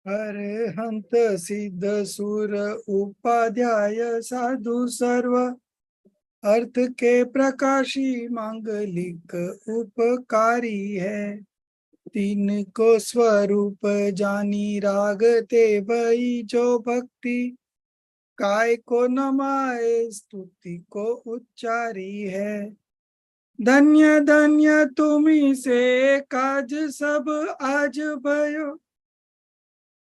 अरहंत सिद्ध सुर उपाध्याय साधु सर्व अर्थ के प्रकाशी मांगलिक उपकारी है। तीन को स्वरूप जानी राग ते भई जो भक्ति काय को नमाए स्तुति को उच्चारी है। धन्य धन्य तुम्ही से काज सब आज भयो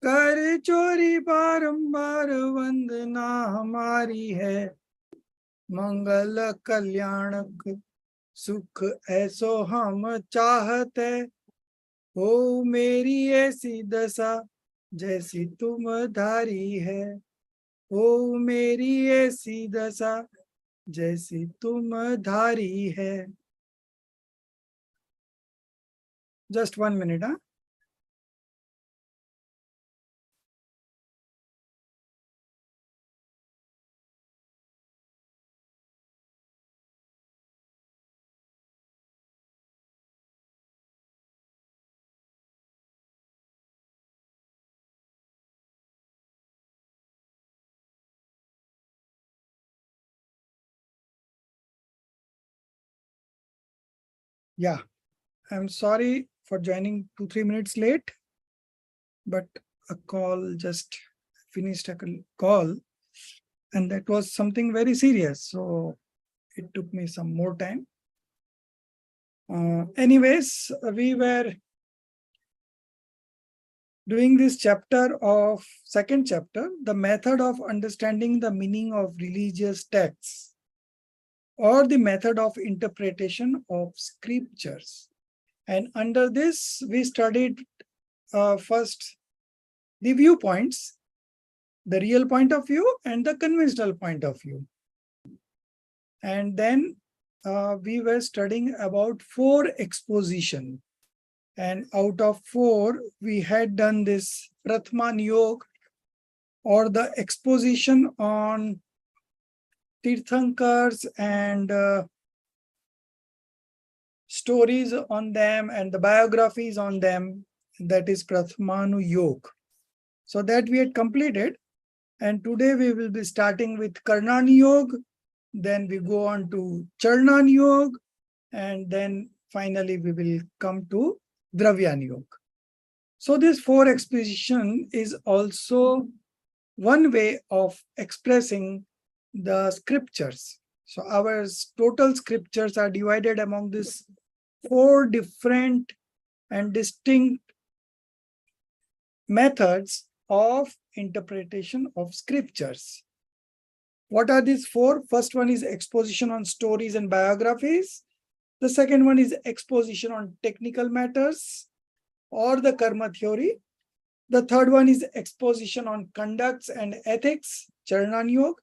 कर चोरी बारंबार वंदना हमारी है। मंगल कल्याणक सुख ऐसो हम चाहते हो मेरी ऐसी दशा जैसी तुम धारी है। हो मेरी ऐसी दशा जैसी तुम धारी है। Just 1 minute. Yeah, I'm sorry for joining 2-3 minutes late, but a call just finished a call, and that was something very serious, so it took me some more time. Anyways, we were doing this second chapter, the method of understanding the meaning of religious texts, or the method of interpretation of scriptures. And under this, we studied first the viewpoints, the real point of view and the conventional point of view. And then we were studying about 4 exposition. And out of 4, we had done this Prathman Yog, or the exposition on Tirthankars and stories on them and the biographies on them, that is Prathmanu Yog. So that we had completed, and today we will be starting with Karnan Yog, then we go on to Charnan Yog, and then finally we will come to Dravyan Yog. So this 4 exposition is also one way of expressing the scriptures. So our total scriptures are divided among these 4 different and distinct methods of interpretation of scriptures. What are these 4? First one is exposition on stories and biographies. The second one is exposition on technical matters or the karma theory. The third one is exposition on conducts and ethics, Charnan Yoga.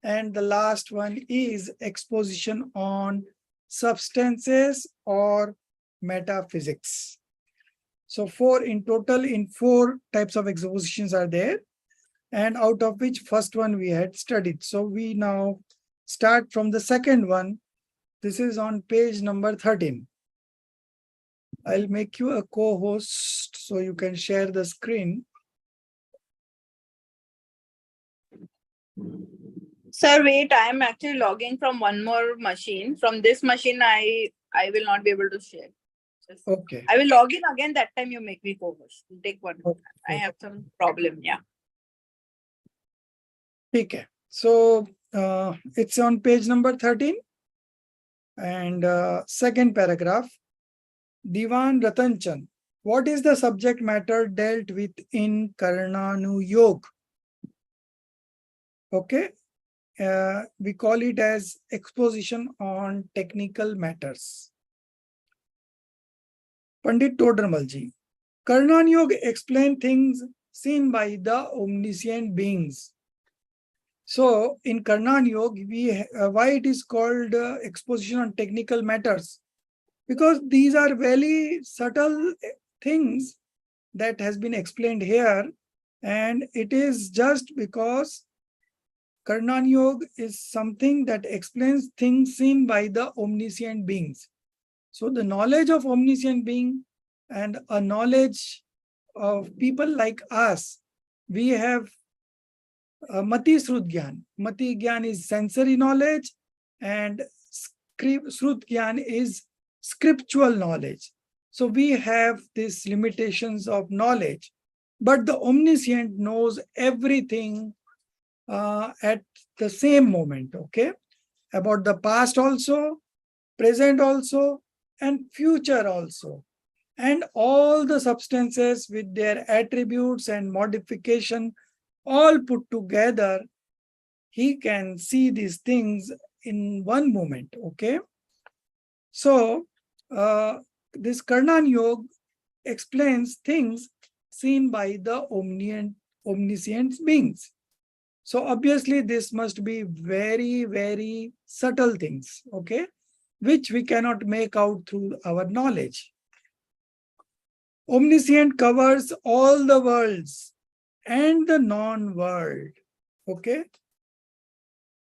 And the last one is exposition on substances or metaphysics. So 4 in total, in 4 types of expositions are there, and out of which first one we had studied. So we now start from the second one. This is on page number 13. I'll make you a co-host so you can share the screen. Sir, wait, I am actually logging from one more machine. From this machine, I will not be able to share. Okay. I will log in again. That time you make me co-host. Take one. Okay. I have some problem. Yeah. Okay. So it's on page number 13 and second paragraph. Diwan Ratanchan. What is the subject matter dealt with in Karnanu Yoga? Okay. We call it as exposition on technical matters. Pandit Todramalji. Karnan Yoga explain things seen by the omniscient beings. So in Karnan Yoga, why it is called exposition on technical matters? Because these are very subtle things that has been explained here, and it is just because Karnan Yoga is something that explains things seen by the omniscient beings. So the knowledge of omniscient being and a knowledge of people like us, we have Mati Shrut Gyan. Mati Gyan is sensory knowledge and Shrut Gyan is scriptural knowledge. So we have these limitations of knowledge, but the omniscient knows everything at the same moment, okay? About the past also, present also, and future also. And all the substances with their attributes and modification all put together, he can see these things in one moment, okay? So, this Karnan Yoga explains things seen by the omniscient beings. So obviously this must be very, very subtle things, okay, which we cannot make out through our knowledge. Omniscient covers all the worlds and the non-world, okay.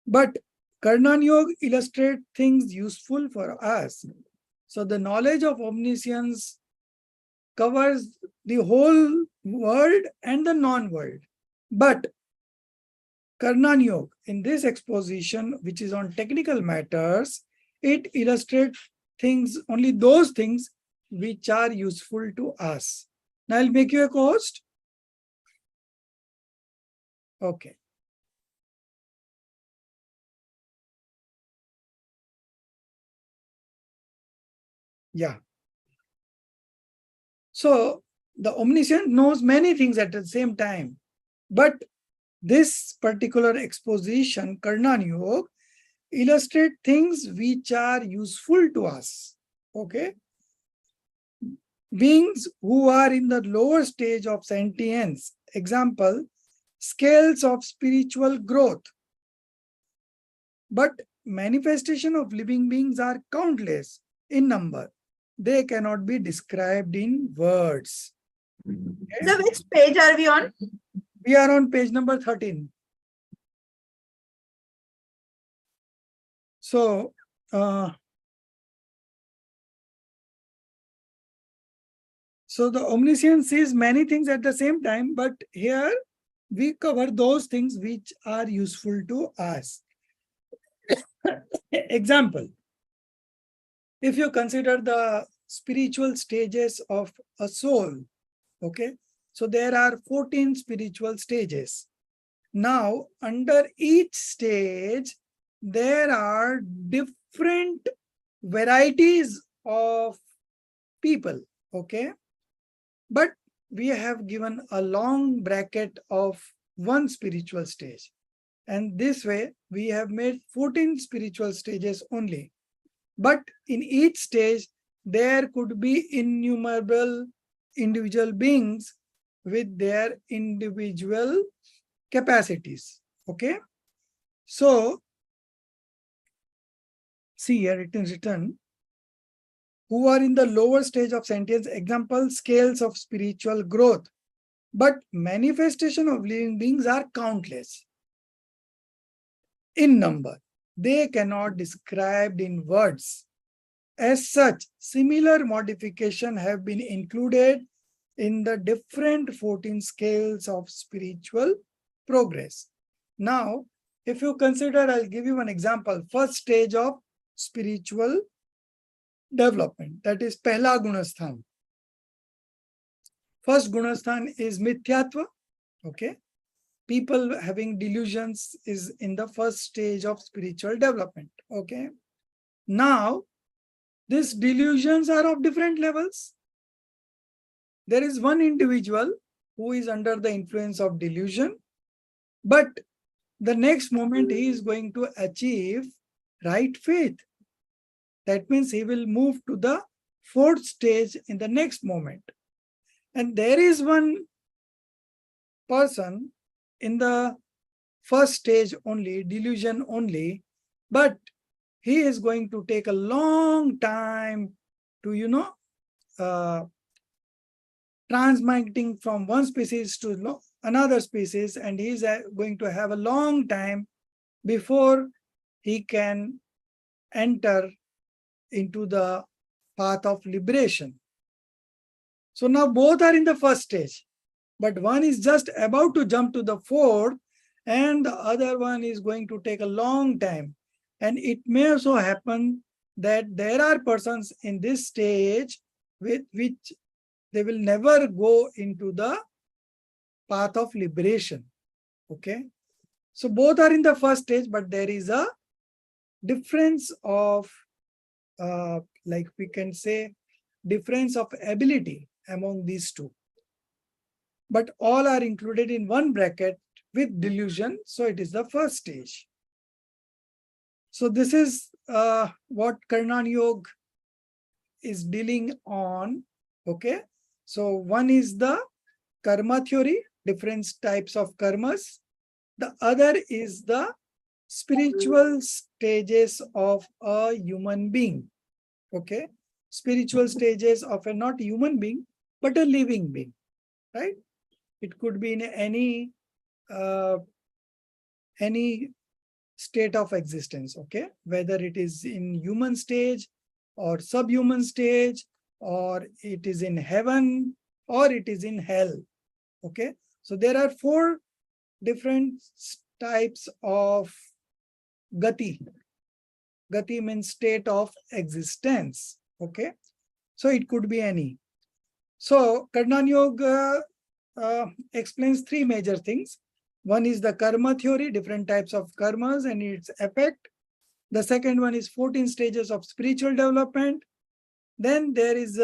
But Karnan Yoga illustrates things useful for us. So the knowledge of omniscience covers the whole world and the non-world. But Karnan Yoga, in this exposition, which is on technical matters, it illustrates things, only those things which are useful to us. Now I'll make you a co-host. Okay. Yeah. So the omniscient knows many things at the same time, but this particular exposition, Karnan Yoga, illustrate things which are useful to us. Okay. Beings who are in the lower stage of sentience, example, scales of spiritual growth. But manifestation of living beings are countless in number. They cannot be described in words. Okay? So which page are we on? We are on page number 13. So, so the omniscience sees many things at the same time, but here we cover those things which are useful to us. Example, if you consider the spiritual stages of a soul, okay, so there are 14 spiritual stages. Now, under each stage, there are different varieties of people, okay? But we have given a long bracket of one spiritual stage. And this way, we have made 14 spiritual stages only. But in each stage, there could be innumerable individual beings with their individual capacities. Okay. So, see here it is written, who are in the lower stage of sentience, example, scales of spiritual growth. But manifestation of living beings are countless in number. They cannot be described in words. As such, similar modifications have been included in the different 14 scales of spiritual progress. Now, if you consider, I'll give you an example. First stage of spiritual development, that is Pehla Gunasthan. First Gunasthan is Mithyatva, okay? People having delusions is in the first stage of spiritual development, okay? Now, these delusions are of different levels. There is one individual who is under the influence of delusion, but the next moment he is going to achieve right faith. That means he will move to the fourth stage in the next moment. And there is one person in the first stage only, delusion only, but he is going to take a long time to, transmitting from one species to another species, and he is going to have a long time before he can enter into the path of liberation. So now both are in the first stage, but one is just about to jump to the fourth, and the other one is going to take a long time. And it may also happen that there are persons in this stage with which they will never go into the path of liberation. Okay. So both are in the first stage, but there is a difference of, like we can say, difference of ability among these two. But all are included in one bracket with delusion. So it is the first stage. So this is what Karnan Yoga is dealing on. Okay. So one is the karma theory, different types of karmas. The other is the spiritual stages of a human being. Okay. Spiritual stages of a not human being, but a living being, right? It could be in any state of existence, okay? Whether it is in human stage or subhuman stage, or it is in heaven, or it is in hell, okay? So there are 4 different types of gati. Gati means state of existence, okay? So it could be any. So Karnan Yoga explains 3 major things. One is the karma theory, different types of karmas and its effect. The second one is 14 stages of spiritual development. Then there is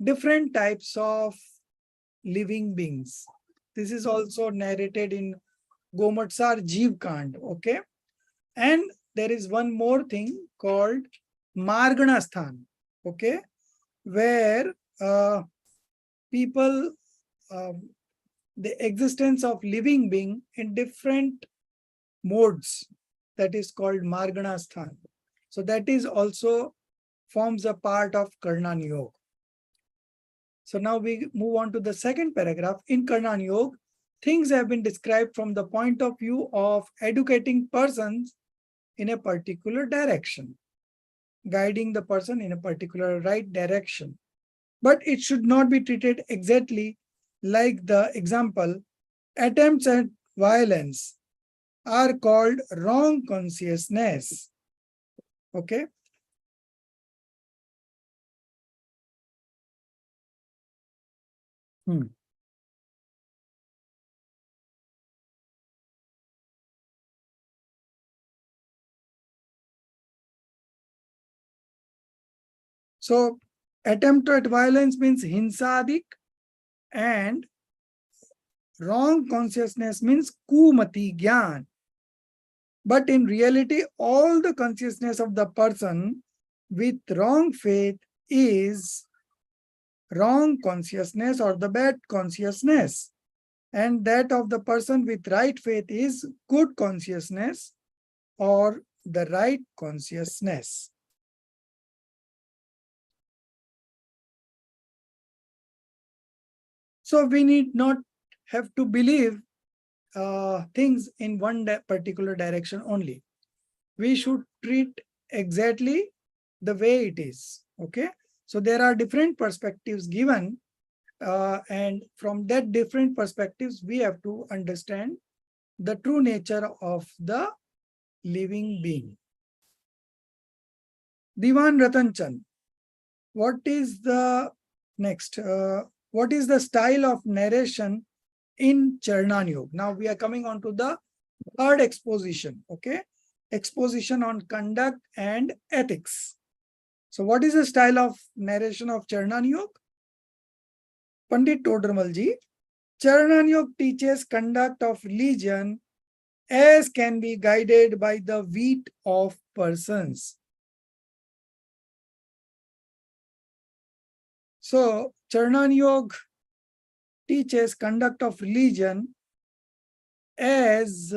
different types of living beings. This is also narrated in Gomatsar Jeev Kand, okay? And there is one more thing called Marganasthan, okay? Where people, the existence of living being in different modes, that is called Marganasthan. So that is also forms a part of Karnan Yoga. So now we move on to the second paragraph. In Karnan Yoga, things have been described from the point of view of educating persons in a particular direction, guiding the person in a particular right direction. But it should not be treated exactly like the example, attempts at violence are called wrong consciousness. Okay. So attempt at violence means hinsadik, and wrong consciousness means kumati gyan. But in reality, all the consciousness of the person with wrong faith is wrong consciousness or the bad consciousness. And that of the person with right faith is good consciousness or the right consciousness. So we need not have to believe things in one particular direction only. We should treat exactly the way it is. Okay. So there are different perspectives given, and from that different perspectives, we have to understand the true nature of the living being. Diwan Ratan Chand, what is the next? What is the style of narration in Charnan Yoga? Now we are coming on to the third exposition, okay? Exposition on conduct and ethics. So what is the style of narration of Charnan Yoga? Pandit Todramal ji, Charnan Yoga teaches conduct of religion as can be guided by the wit of persons. So Charnan Yoga teaches conduct of religion as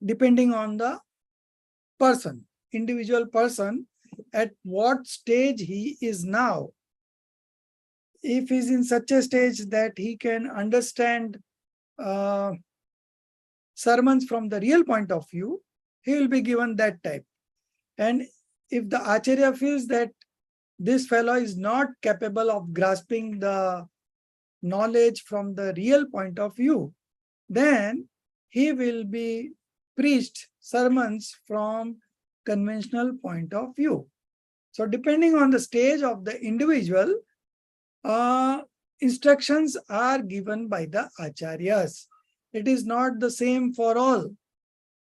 depending on the person, individual person, at what stage he is now. If he's in such a stage that he can understand sermons from the real point of view, he will be given that type. And if the Acharya feels that this fellow is not capable of grasping the knowledge from the real point of view, then he will be preached sermons from conventional point of view. So depending on the stage of the individual, instructions are given by the acharyas. It is not the same for all.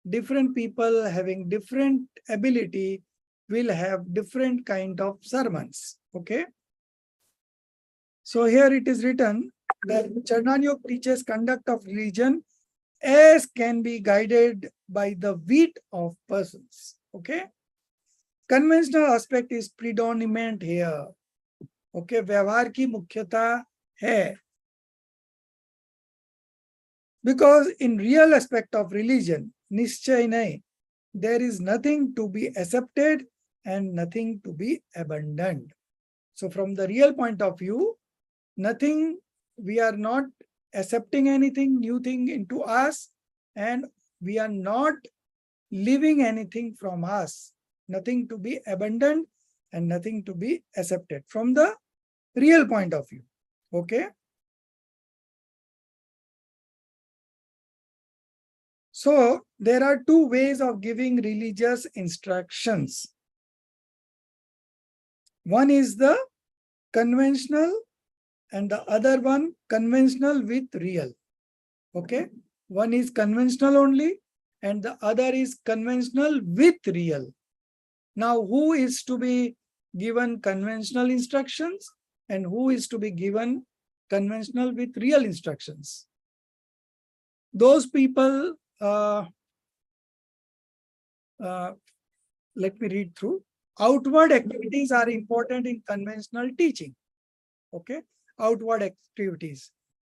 Different people having different ability will have different kind of sermons. Okay. So here it is written that Charnanyog teaches conduct of religion as can be guided by the wit of persons. Okay. Conventional aspect is predominant here. Okay. व्यवहार की मुख्यता है. Because in real aspect of religion, निश्चय नहीं, there is nothing to be accepted and nothing to be abandoned. So from the real point of view, nothing, we are not accepting anything new thing into us, and we are not leaving anything from us. Nothing to be abandoned and nothing to be accepted from the real point of view. Okay. So there are two ways of giving religious instructions. One is the conventional and the other one conventional with real. Okay. One is conventional only and the other is conventional with real. Now, who is to be given conventional instructions and who is to be given conventional with real instructions? Those people, let me read through. Outward activities are important in conventional teaching. Okay, outward activities.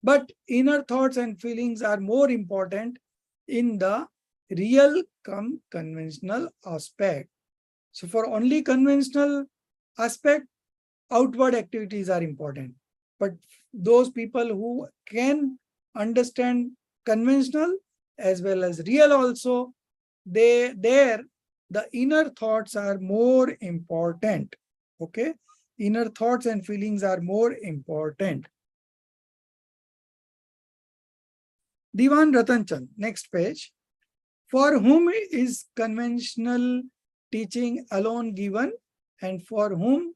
But inner thoughts and feelings are more important in the real conventional aspect. So for only conventional aspect, outward activities are important. But those people who can understand conventional as well as real also, the inner thoughts are more important. Okay, inner thoughts and feelings are more important. Diwan Ratan Chand, next page. For whom is conventional teaching alone given and for whom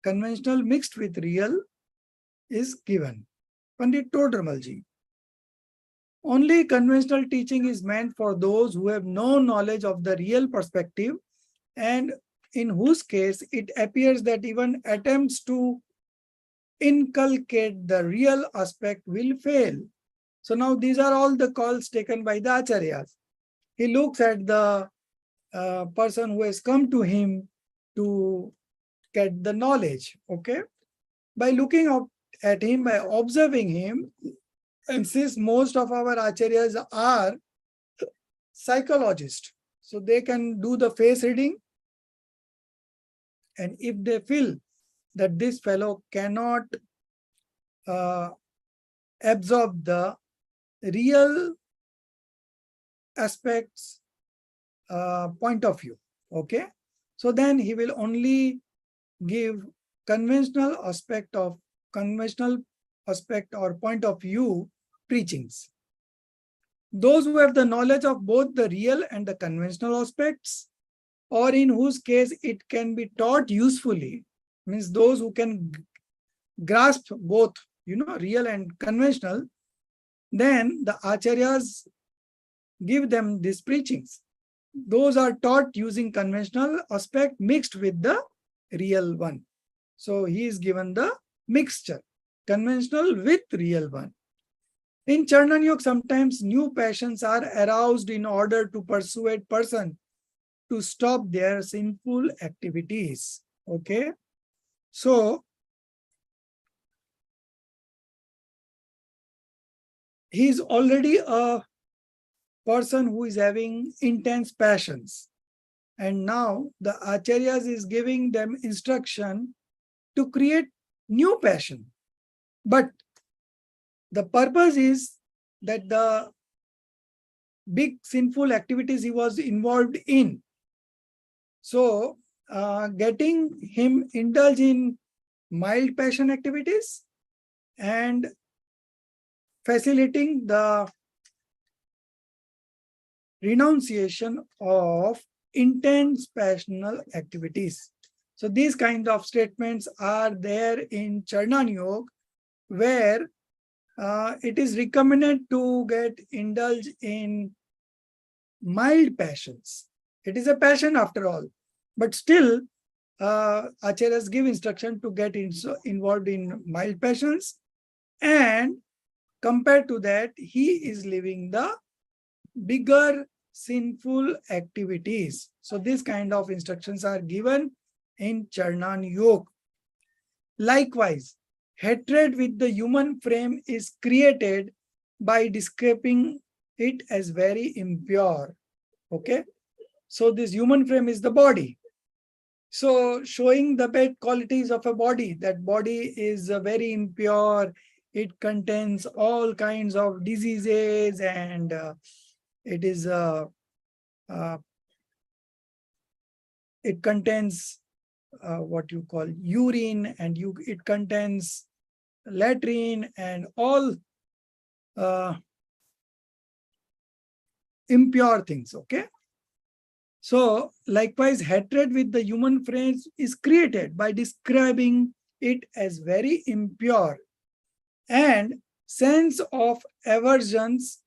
conventional mixed with real is given? Pandit Todramal ji. Only conventional teaching is meant for those who have no knowledge of the real perspective and in whose case it appears that even attempts to inculcate the real aspect will fail. So now these are all the calls taken by the acharyas. He looks at the person who has come to him to get the knowledge. Okay, by looking up at him, by observing him, and since most of our acharyas are psychologists, so they can do the face reading, and if they feel that this fellow cannot absorb the real aspects point of view, okay, so then he will only give conventional aspect or point of view preachings. Those who have the knowledge of both the real and the conventional aspects, or in whose case it can be taught usefully, means those who can grasp both, real and conventional, then the acharyas give them these preachings. Those are taught using conventional aspect mixed with the real one. So he is given the mixture, conventional with real one. In Charnan Yoga, sometimes new passions are aroused in order to persuade person to stop their sinful activities. Okay. So he is already a person who is having intense passions. And now the acharyas is giving them instruction to create new passion. But the purpose is that the big sinful activities he was involved in. So getting him indulge in mild passion activities and facilitating the renunciation of intense passional activities. So these kind of statements are there in Charnan Yoga, where it is recommended to get indulge in mild passions. It is a passion after all, but still acharyas give instruction to get involved in mild passions, and compared to that, he is living the bigger sinful activities. So these kind of instructions are given in Charnan Yoga. Likewise, hatred with the human frame is created by describing it as very impure. Okay. So this human frame is the body. So showing the bad qualities of a body, that body is very impure. It contains all kinds of diseases, and it is it contains what you call urine, and it contains latrine and all impure things. Okay. So likewise, hatred with the human frame is created by describing it as very impure, and sense of aversions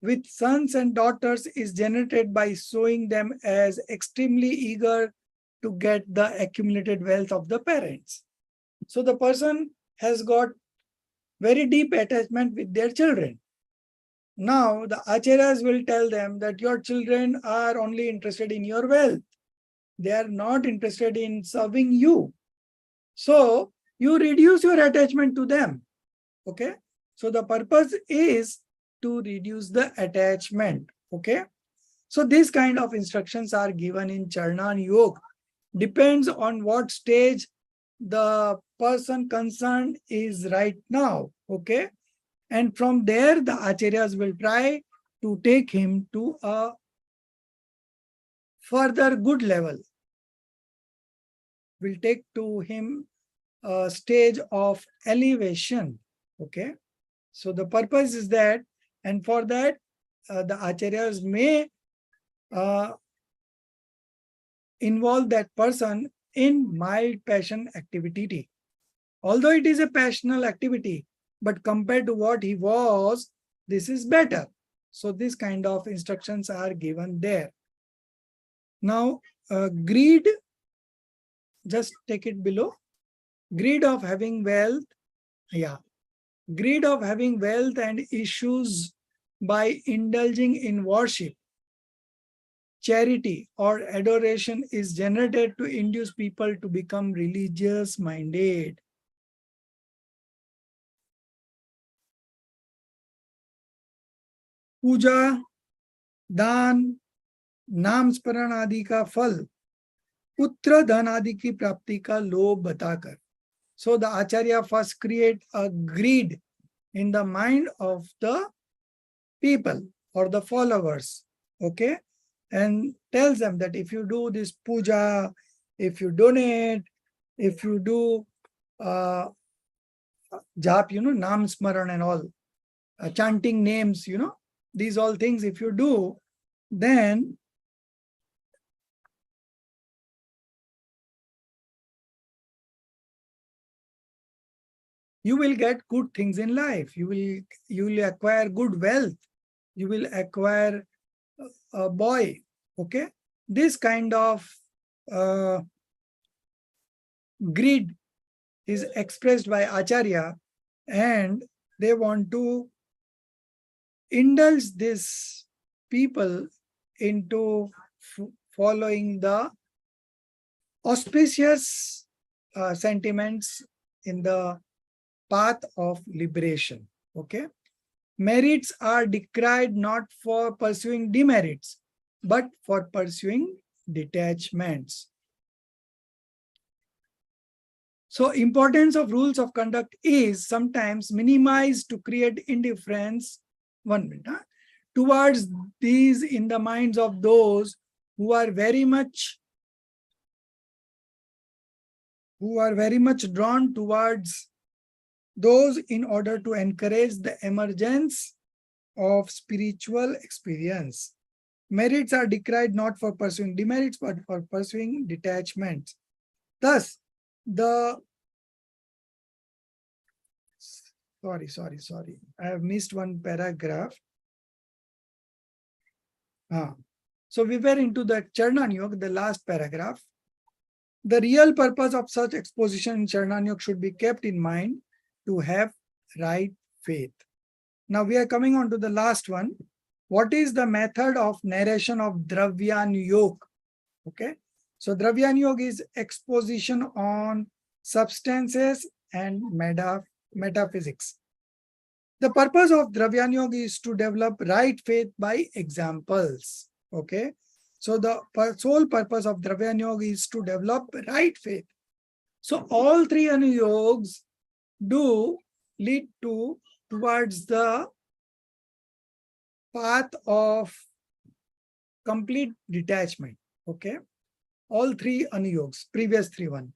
with sons and daughters is generated by showing them as extremely eager to get the accumulated wealth of the parents. So the person has got very deep attachment with their children. Now the acharyas will tell them that your children are only interested in your wealth. They are not interested in serving you. So you reduce your attachment to them. Okay. So the purpose is to reduce the attachment. Okay. So these kind of instructions are given in Charnan Yoga. Depends on what stage the person concerned is right now. Okay. And from there, the acharyas will try to take him to a further good level. Will take to him a stage of elevation. Okay. So the purpose is that, and for that, the acharyas may involve that person in mild passion activity. Although it is a passional activity, but compared to what he was, this is better. So this kind of instructions are given there. Now, greed, just take it below. Greed of having wealth, yeah. Greed of having wealth and issues by indulging in worship, charity, or adoration is generated to induce people to become religious minded. पूजा, दान, नाम स्मरण आदि का फल पुत्र धन आदि की प्राप्ति का लोभ बताकर. So the acharya first create a greed in the mind of the people or the followers. Okay. And tells them that if you do this puja, if you donate, if you do jap, nam smaran and all, chanting names, these all things, if you do, then you will get good things in life. You will acquire good wealth. You will acquire a boy. Okay. This kind of greed is expressed by acharya, and they want to indulge these people into following the auspicious sentiments in the path of liberation. Okay. Merits are decried not for pursuing demerits, but for pursuing detachments. So importance of rules of conduct is sometimes minimized to create indifference, towards these in the minds of those who are very much who are very much drawn towards those in order to encourage the emergence of spiritual experience. Merits are decried not for pursuing demerits, but for pursuing detachment. Thus, the sorry. I have missed one paragraph. So we were into the Charnan Yoga, the last paragraph. The real purpose of such exposition in Charnan Yoga should be kept in mind to have right faith. Now we are coming on to the last one. What is the method of narration of Dravyan Yoga? Okay. So Dravyan Yoga is exposition on substances and metaphysics. The purpose of Dravyan Yoga is to develop right faith by examples. Okay. So the sole purpose of Dravyan Yoga is to develop right faith. So all three anuyogas do lead towards the path of complete detachment. Okay. All three anuyogas, previous three one.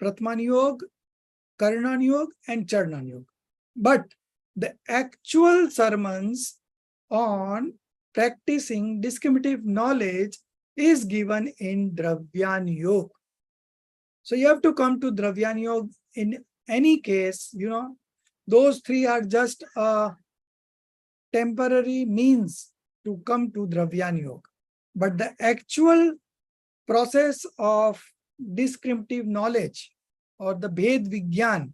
Pratman Yoga, Karnan Yoga, and Charnan Yoga. But the actual sermons on practicing discriminative knowledge is given in Dravyan Yoga. So you have to come to Dravyan Yoga in any case, those three are just a temporary means to come to Dravyan Yoga. But the actual process of discriminative knowledge or the Bhed Vigyan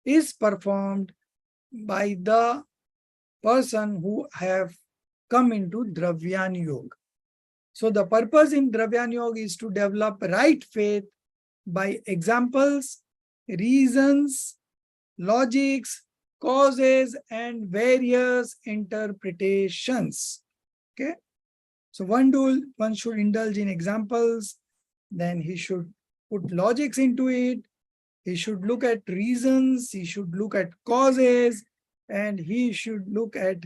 is performed by the person who have come into Dravyan Yoga. So the purpose in Dravyan Yoga is to develop right faith by examples, reasons, logics, causes, and various interpretations. Okay. So one should indulge in examples, then he should put logics into it, he should look at reasons, he should look at causes, and he should look at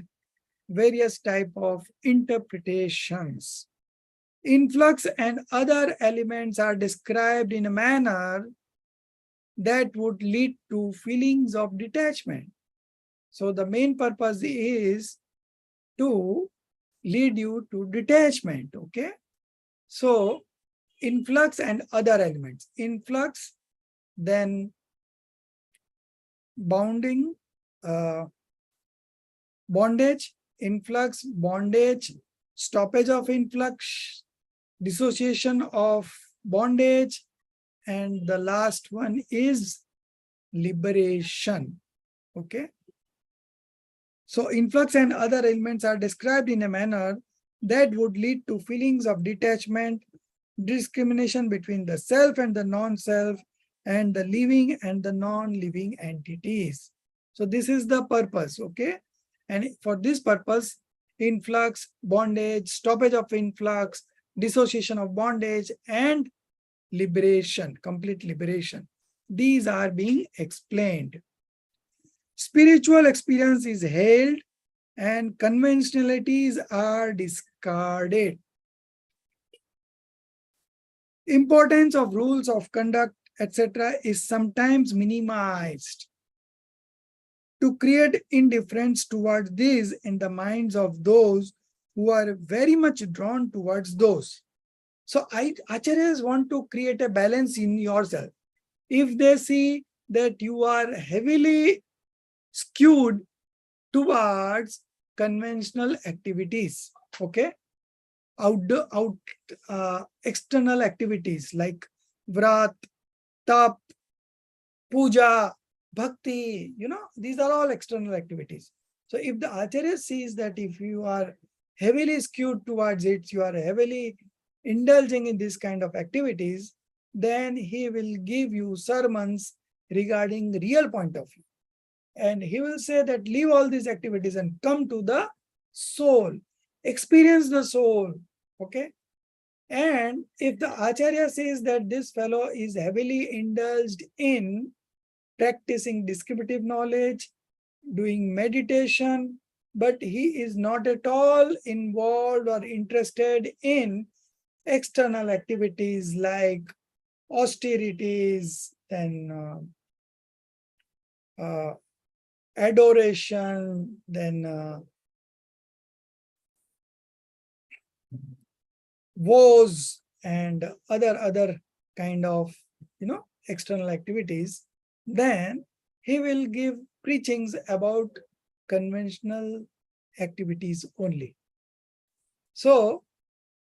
various type of interpretations. Influx and other elements are described in a manner that would lead to feelings of detachment. So the main purpose is to lead you to detachment. Okay. So influx and other elements. Influx, then bondage, influx, bondage, stoppage of influx, dissociation of bondage, and the last one is liberation. Okay. So influx and other elements are described in a manner that would lead to feelings of detachment, discrimination between the self and the non-self, and the living and the non-living entities. So this is the purpose. Okay. And for this purpose, influx, bondage, stoppage of influx, dissociation of bondage, and liberation, complete liberation, these are being explained. Spiritual experience is held and conventionalities are discarded. Importance of rules of conduct, etc., is sometimes minimized to create indifference towards these in the minds of those who are very much drawn towards those. So acharyas want to create a balance in yourself. If they see that you are heavily skewed towards conventional activities, okay, external activities like vrat, tap, puja, bhakti, these are all external activities. So if the acharya sees that if you are heavily skewed towards it, you are heavily indulging in this kind of activities, then he will give you sermons regarding the real point of view. And he will say that leave all these activities and come to the soul, experience the soul. Okay. And if the acharya says that this fellow is heavily indulged in practicing descriptive knowledge, doing meditation, but he is not at all involved or interested in external activities like austerities, then adoration, then woes, and other kind of external activities, then he will give preachings about conventional activities only. So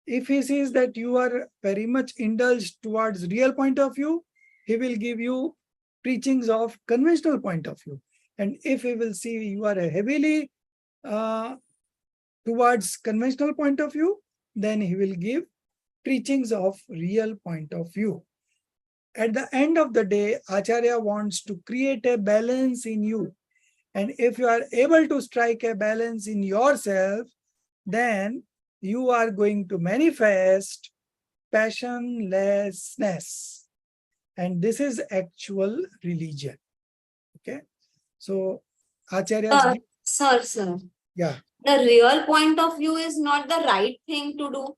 if he sees that you are very much indulged towards real point of view, he will give you preachings of conventional point of view. And if he will see you are heavily towards conventional point of view, then he will give preachings of real point of view. At the end of the day, Acharya wants to create a balance in you. And if you are able to strike a balance in yourself, then you are going to manifest passionlessness. And this is actual religion. Okay. So Acharya's Sir. yeah. The real point of view is not the right thing to do.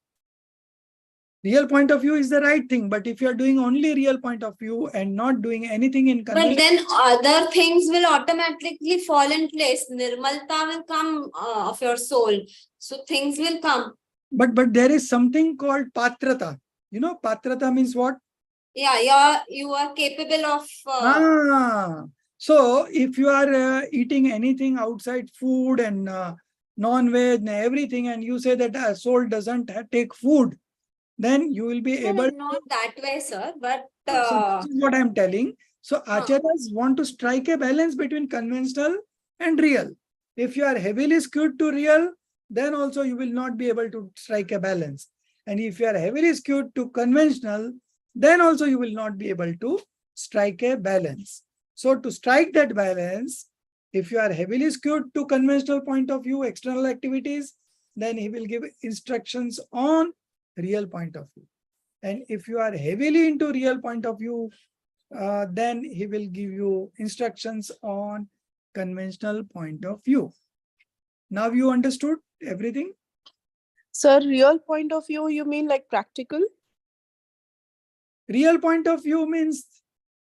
Real point of view is the right thing, but if you are doing only real point of view and not doing anything in But then other things will automatically fall in place. Nirmalta will come of your soul. So things will come. But there is something called patrata. You know, patrata means what? Yeah, you are capable of. So if you are eating anything outside food and non-veg and everything, and you say that a soul doesn't take food, then you will be able. Not that way, sir. But so this is what I'm telling. So acharyas want to strike a balance between conventional and real. If you are heavily skewed to real, then also you will not be able to strike a balance. And if you are heavily skewed to conventional, then also you will not be able to strike a balance. So to strike that balance, if you are heavily skewed to conventional point of view, external activities, then he will give instructions on real point of view. And if you are heavily into real point of view, then he will give you instructions on conventional point of view. Now you understood everything? Sir, real point of view, you mean like practical? Real point of view means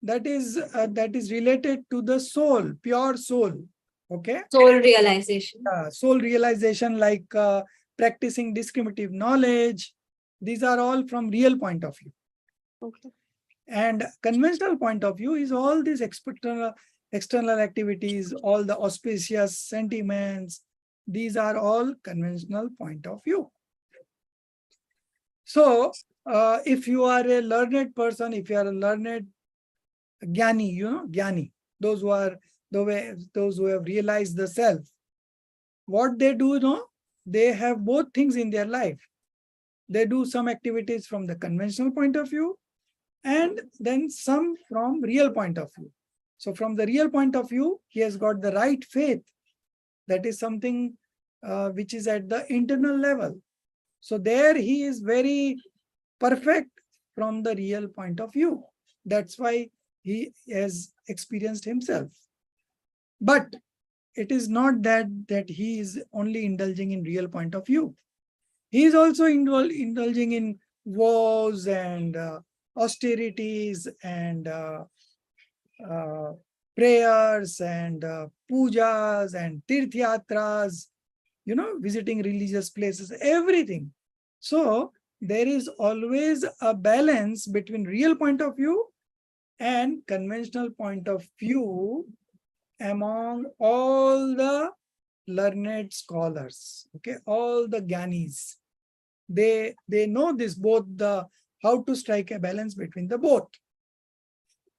that is related to the soul, pure soul. Okay. soul realization. Soul realization, like practicing discriminative knowledge. These are all from real point of view. Okay. And conventional point of view is all these external activities, all the auspicious sentiments. These are all conventional point of view. So if you are a learned person, if you are a learned Jnani, Jnani, those who have realized the self, what they do, they have both things in their life. They do some activities from the conventional point of view, and then some from real point of view. So from the real point of view, he has got the right faith. That is something which is at the internal level. So there he is very perfect from the real point of view. That's why he has experienced himself. But it is not that he is only indulging in real point of view. He is also indulging in vows and austerities and prayers and pujas and tirthyatras, visiting religious places, everything. So there is always a balance between real point of view and conventional point of view among all the learned scholars, okay, all the Gyanis. They know this, both how to strike a balance between the both.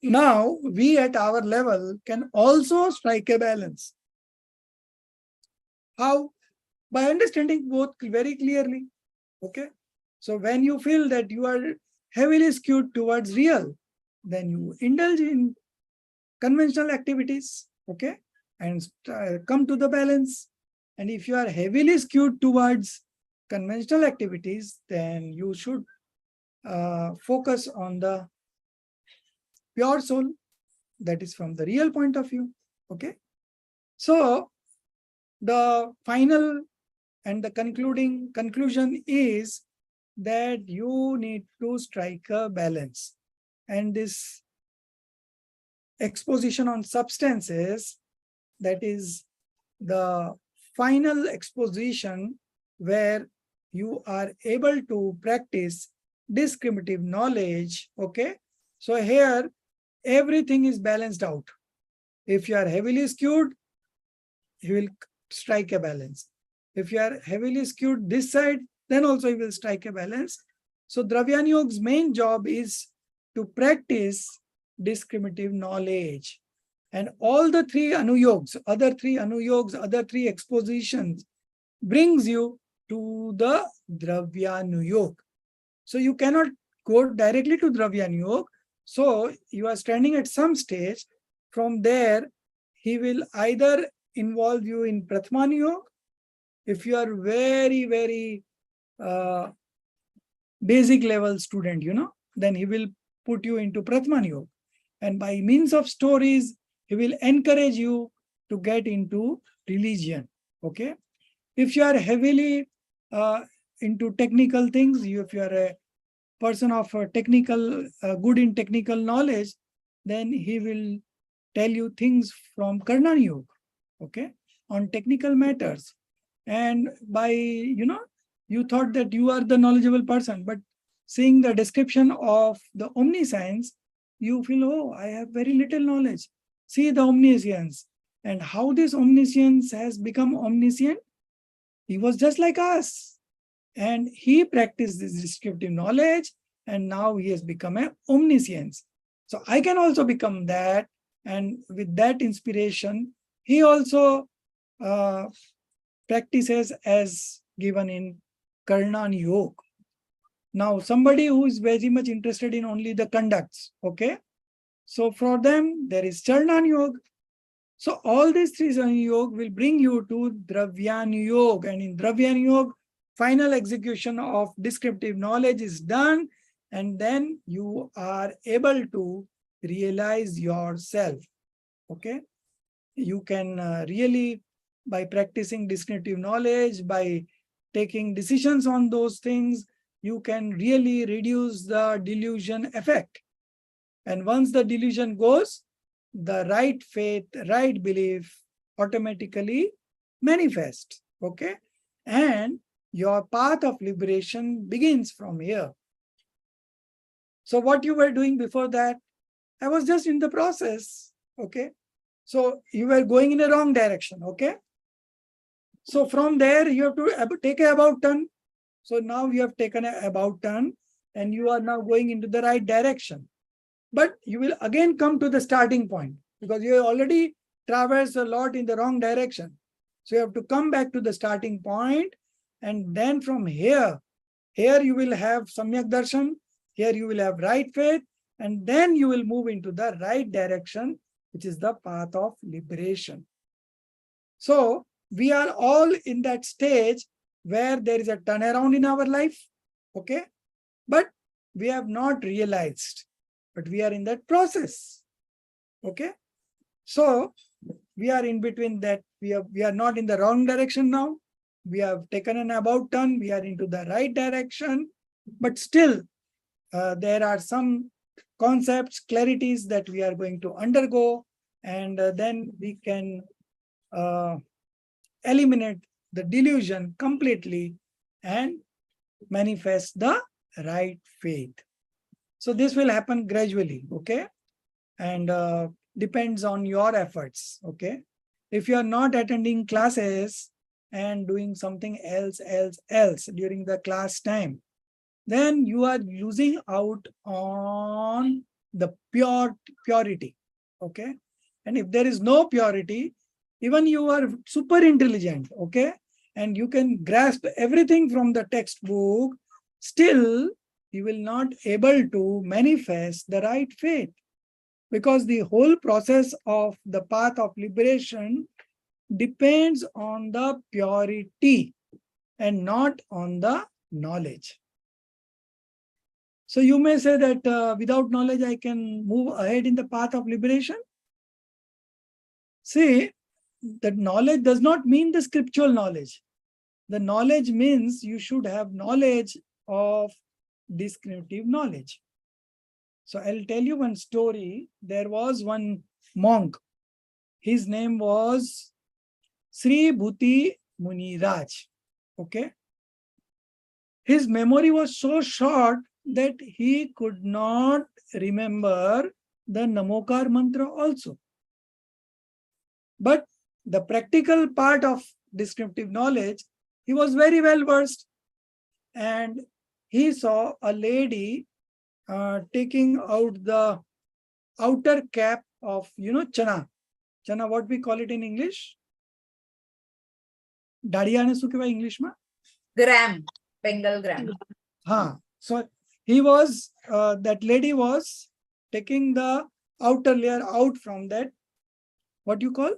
Now we at our level can also strike a balance. How? By understanding both very clearly. Okay. So when you feel that you are heavily skewed towards real, then you indulge in conventional activities. Okay. And come to the balance. And if you are heavily skewed towards conventional activities, then you should focus on the pure soul, that is from the real point of view. Okay. So the final and the conclusion is that you need to strike a balance. And this exposition on substances, that is the final exposition where you are able to practice discriminative knowledge. Okay, so here everything is balanced out. If you are heavily skewed, you will strike a balance. If you are heavily skewed this side, then also you will strike a balance. So Dravyani Yoga's main job is to practice discriminative knowledge. And all the three anuyogs, other three expositions brings you to the Dravyani Yoga. So you cannot go directly to Dravyani Yoga. So you are standing at some stage. From there, he will either involve you in Pratmani Yoga. If you are very, very basic level student, then he will put you into Pratmani Yoga. And by means of stories, he will encourage you to get into religion. Okay. If you are heavily into technical things, if you are a person of technical, good in technical knowledge, then he will tell you things from Karnani Yoga, okay, on technical matters. And by, you thought that you are the knowledgeable person, but seeing the description of the omniscience, you feel, oh, I have very little knowledge. See the omniscience. And how this omniscience has become omniscient? He was just like us. And he practiced this descriptive knowledge, and now he has become an omniscience. So I can also become that. And with that inspiration, he also practices as given in Karnani Yoga. Now, somebody who is very much interested in only the conducts, okay? So for them, there is Charnani Yoga. So all these three yoga will bring you to Dravyani Yoga. And in Dravyani Yoga, final execution of descriptive knowledge is done. And then you are able to realize yourself. Okay. You can really, by practicing descriptive knowledge, by taking decisions on those things, you can really reduce the delusion effect. And once the delusion goes, the right faith, right belief automatically manifests. Okay. And your path of liberation begins from here. So what you were doing before that, I was just in the process. Okay. So you were going in a wrong direction. Okay. So from there, you have to take a about turn. So now you have taken a about turn and you are now going into the right direction. But you will again come to the starting point because you have already traversed a lot in the wrong direction. So you have to come back to the starting point, and then from here you will have Samyak Darshan, here you will have right faith, and then you will move into the right direction, which is the path of liberation. So we are all in that stage where there is a turnaround in our life, okay? But we have not realized, but we are in that process, okay? So we are in between that. We are not in the wrong direction now. We have taken an about turn. We are into the right direction, but still there are some concepts, clarities that we are going to undergo, and then we can eliminate the delusion completely and manifest the right faith. So this will happen gradually, okay? And depends on your efforts, okay? If you are not attending classes and doing something else during the class time, then you are losing out on the purity, okay? And if there is no purity, even you are super intelligent, okay? And you can grasp everything from the textbook, still you will not able to manifest the right faith, because the whole process of the path of liberation depends on the purity and not on the knowledge. So you may say that without knowledge, I can move ahead in the path of liberation. See, that knowledge does not mean the scriptural knowledge. The knowledge means you should have knowledge of descriptive knowledge. So I'll tell you one story. There was one monk. His name was Sri Bhuti Muniraj. Okay. His memory was so short that he could not remember the Namokar mantra also. But the practical part of descriptive knowledge, he was very well versed. And he saw a lady taking out the outer cap of, chana. Chana, what we call it in English? Dadiya ne su kehvaય English ma? Gram, Bengal gram. So he was, that lady was taking the outer layer out from that, what you call?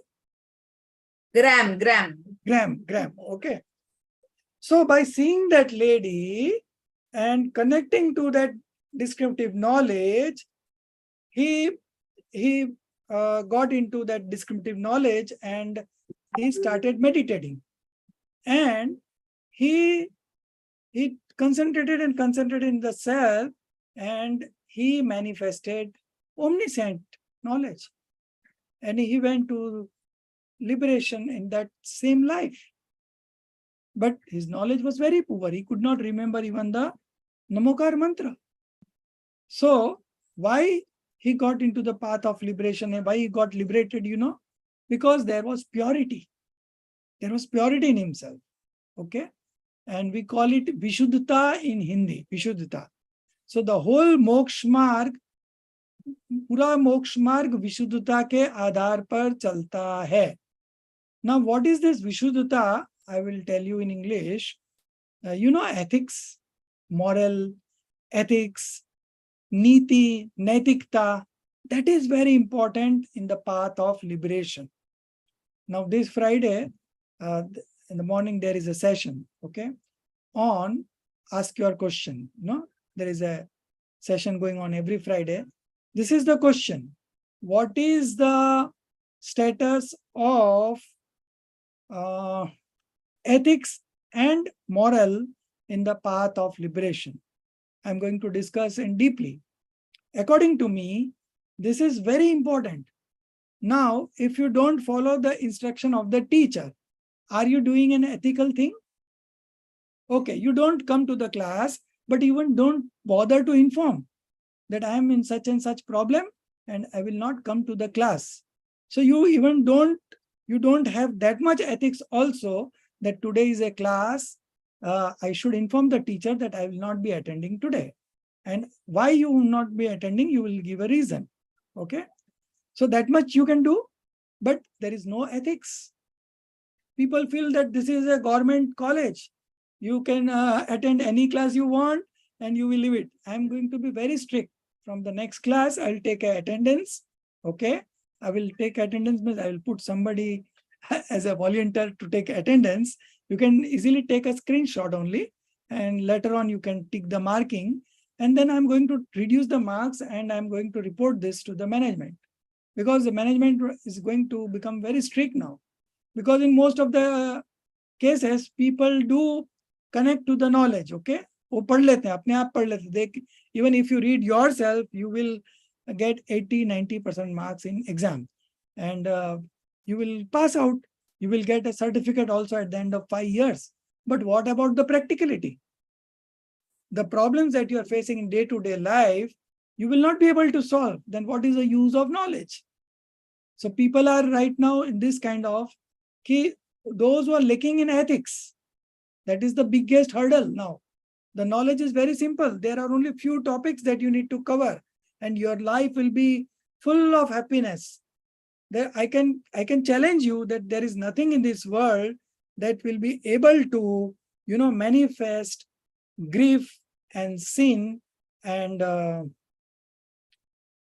Gram. Gram, okay. So by seeing that lady and connecting to that descriptive knowledge, he got into that descriptive knowledge and he started meditating. And he concentrated in the self, and he manifested omniscient knowledge. And he went to liberation in that same life. But his knowledge was very poor. He could not remember even the Namokar mantra. So why he got into the path of liberation and why he got liberated, because there was purity. There was purity in himself. Okay. And we call it Vishuddhata in Hindi, Vishuddhata. So the whole moksha marg, पूरा मोक्ष मार्ग विशुद्धता के आधार पर चलता है. Now, what is this Vishuddhata? I will tell you in English. Ethics, moral, ethics, niti, naitikta. That is very important in the path of liberation. Now, this Friday, in the morning, there is a session, okay, on ask your question. There is a session going on every Friday. This is the question. What is the status of ethics and moral in the path of liberation? I'm going to discuss in deeply. According to me, this is very important. Now, if you don't follow the instruction of the teacher, are you doing an ethical thing? Okay, you don't come to the class, but even don't bother to inform that I am in such and such problem and I will not come to the class. So you even don't have that much ethics also, that today is a class. I should inform the teacher that I will not be attending today. And why you will not be attending, you will give a reason. Okay. So that much you can do, but there is no ethics. People feel that this is a government college. You can attend any class you want and you will leave it. I'm going to be very strict. From the next class, I'll take attendance. Okay. I will take attendance, means I will put somebody as a volunteer to take attendance. You can easily take a screenshot only, and later on you can tick the marking. And then I'm going to reduce the marks and I'm going to report this to the management, because the management is going to become very strict now. Because in most of the cases, people do connect to the knowledge. Okay. वो पढ़ लेते हैं, अपने आप पढ़ लेते हैं. Even if you read yourself, you will get 80-90% marks in exam, and you will pass out. You will get a certificate also at the end of 5 years. But what about the practicality? The problems that you are facing in day-to-day life, you will not be able to solve. Then what is the use of knowledge? So people are right now in this kind of, those who are lacking in ethics, that is the biggest hurdle now. The knowledge is very simple. There are only few topics that you need to cover, and your life will be full of happiness. I can challenge you that there is nothing in this world that will be able to, manifest grief and sin and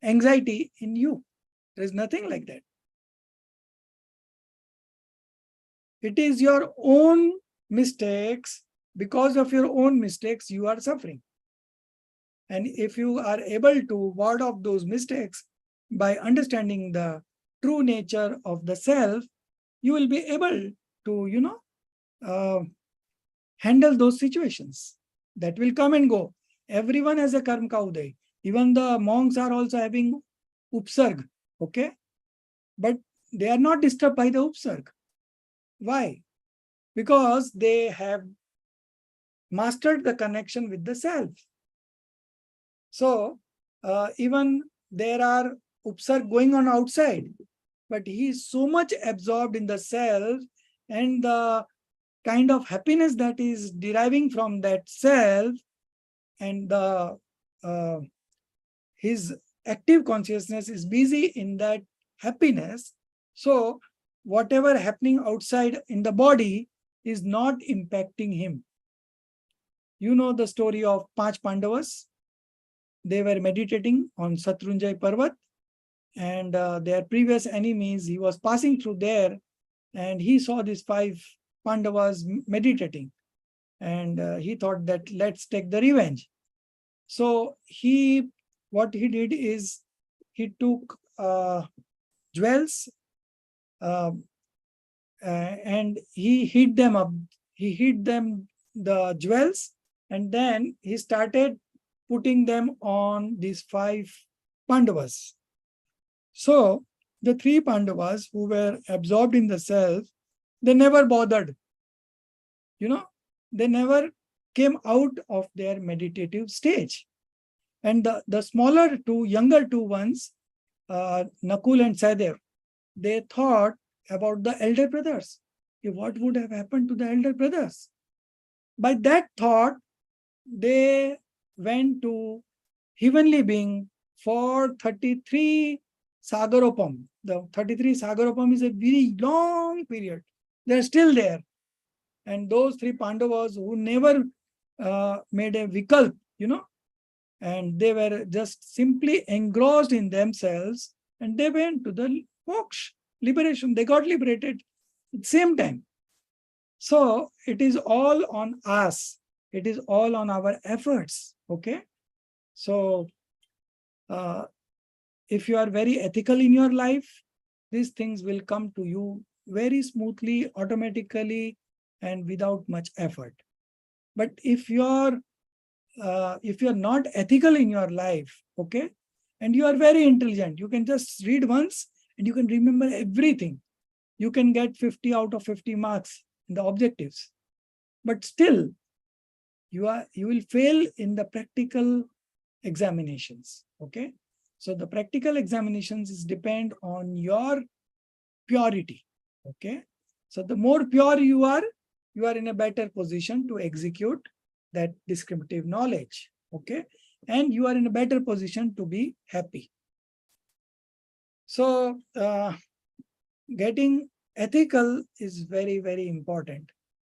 anxiety in you. There is nothing like that. It is your own mistakes. Because of your own mistakes, you are suffering. And if you are able to ward off those mistakes by understanding the true nature of the self, you will be able to, handle those situations that will come and go. Everyone has a karma ka uday. Even the monks are also having upsarg. Okay. but they are not disturbed by the upsarg. Why? Because they have mastered the connection with the self. So even there are upsarg going on outside, but he is so much absorbed in the self and the kind of happiness that is deriving from that self, and the his active consciousness is busy in that happiness. So whatever happening outside in the body is not impacting him. You know the story of Panch Pandavas. They were meditating on Satrunjay Parvat, and their previous enemies, he was passing through there, and he saw these 5 Pandavas meditating, and he thought that let's take the revenge. So what he did is he took jewels and he hid them up. He hid them, the jewels, and then he started putting them on these 5 Pandavas. So the 3 Pandavas who were absorbed in the self, they never bothered. They never came out of their meditative stage. And the smaller 2, younger 2 ones, Nakul and Sahadev, they thought about the elder brothers. What would have happened to the elder brothers? By that thought, they went to heavenly being for 33 Sagaropam. The 33 Sagaropam is a very long period. They're still there. And those 3 Pandavas who never made a vikalp, and they were just simply engrossed in themselves, and they went to the moksha, liberation. They got liberated at the same time. So it is all on us. It is all on our efforts. Okay. So if you are very ethical in your life, these things will come to you very smoothly, automatically, and without much effort. But if you're not ethical in your life, okay, and you are very intelligent, you can just read once and you can remember everything. You can get 50 out of 50 marks in the objectives, but still you will fail in the practical examinations. Okay, so the practical examinations is depend on your purity. Okay, so the more pure you are in a better position to execute that descriptive knowledge. Okay, and you are in a better position to be happy. So getting ethical is very, very important.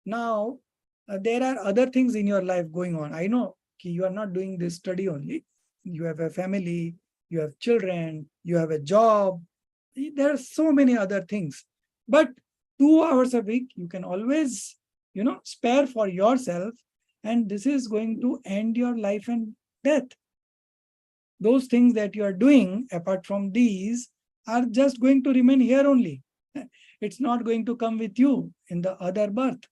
Now there are other things in your life going on. I know you are not doing this study only. You have a family, you have children, you have a job. There are so many other things, but 2 hours a week you can always spare for yourself, and this is going to end your life and death. Those things that you are doing apart from these are just going to remain here only. It's not going to come with you in the other birth,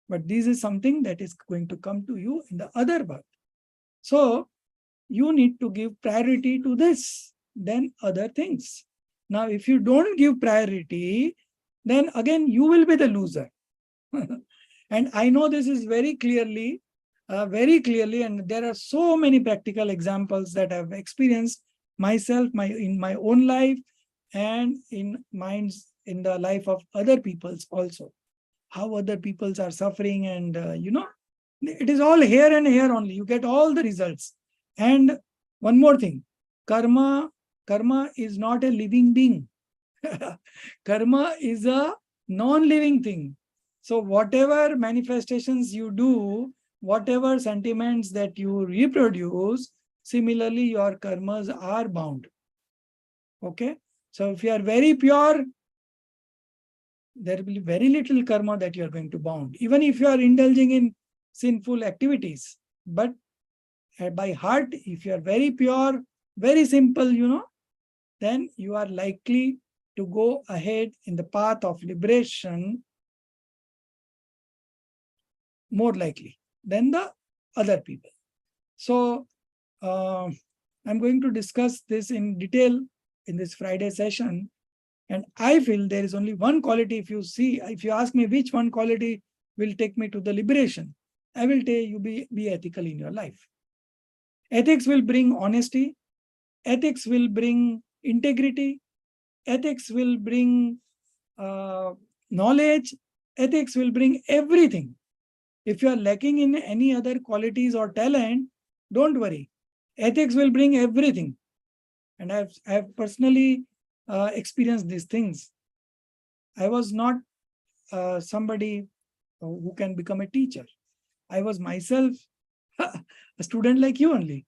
but this is something that is going to come to you in the other birth. So you need to give priority to this, then other things. Now, if you don't give priority, then again, you will be the loser. And I know this is very clearly, and there are so many practical examples that I've experienced myself, in my own life, and in the life of other people's also. How other peoples are suffering, and it is all here and here only. You get all the results. And one more thing, karma is not a living being. Karma is a non-living thing. So whatever manifestations you do, whatever sentiments that you reproduce, similarly your karmas are bound. Okay, so if you are very pure, there will be very little karma that you are going to bound, even if you are indulging in sinful activities. But by heart, if you are very pure, very simple, then you are likely to go ahead in the path of liberation more likely than the other people. So I'm going to discuss this in detail in this Friday session. And I feel there is only one quality. If you ask me which one quality will take me to the liberation, I will tell you be ethical in your life. Ethics will bring honesty. Ethics will bring integrity. Ethics will bring knowledge. Ethics will bring everything. If you are lacking in any other qualities or talent, don't worry. Ethics will bring everything. And I have personally experienced these things. I was not somebody who can become a teacher. I was myself a student like you only.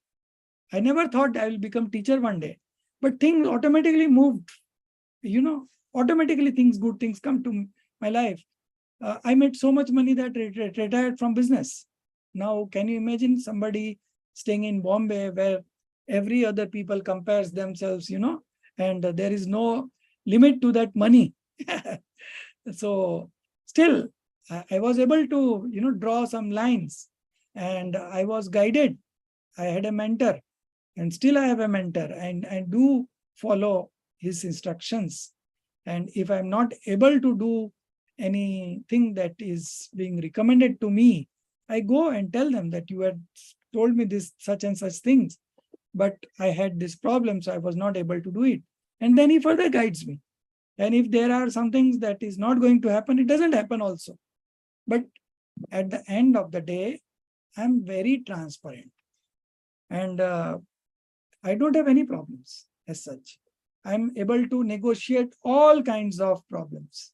I never thought I will become teacher one day, but things automatically moved. Automatically good things come to my life. I made so much money that retired from business. Now, can you imagine somebody staying in Bombay where every other people compares themselves, and there is no limit to that money. So still, I was able to, draw some lines, and I was guided. I had a mentor, and still I have a mentor, and do follow his instructions. And if I'm not able to do anything that is being recommended to me, I go and tell them that you had told me this such and such things, but I had this problem, so I was not able to do it. And then he further guides me. And if there are some things that is not going to happen, it doesn't happen also. But at the end of the day, I'm very transparent. And I don't have any problems as such. I'm able to negotiate all kinds of problems.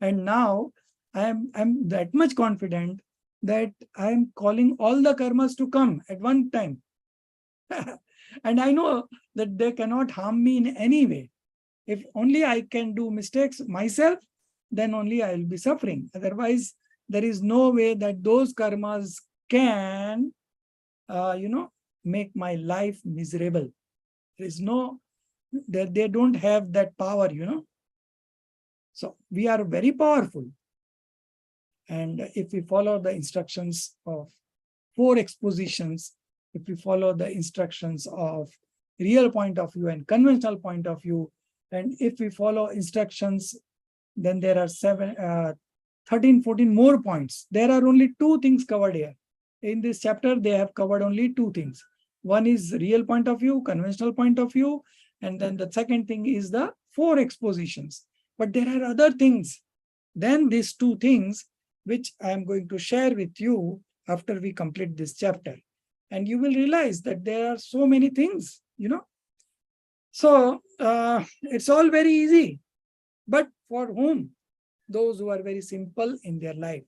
And now I'm that much confident that I'm calling all the karmas to come at one time. And I know that they cannot harm me in any way. If only I can do mistakes myself, then only I will be suffering. Otherwise, there is no way that those karmas can, make my life miserable. There is no, they don't have that power, So we are very powerful. And if we follow the instructions of 4 expositions, if we follow the instructions of real point of view and conventional point of view, and if we follow instructions, then there are 13, 14 more points. There are only 2 things covered here. In this chapter, they have covered only 2 things. One is real point of view, conventional point of view, and then the second thing is the 4 expositions. But there are other things than these 2 things, which I am going to share with you after we complete this chapter. And you will realize that there are so many things, So it's all very easy. But for whom? Those who are very simple in their life.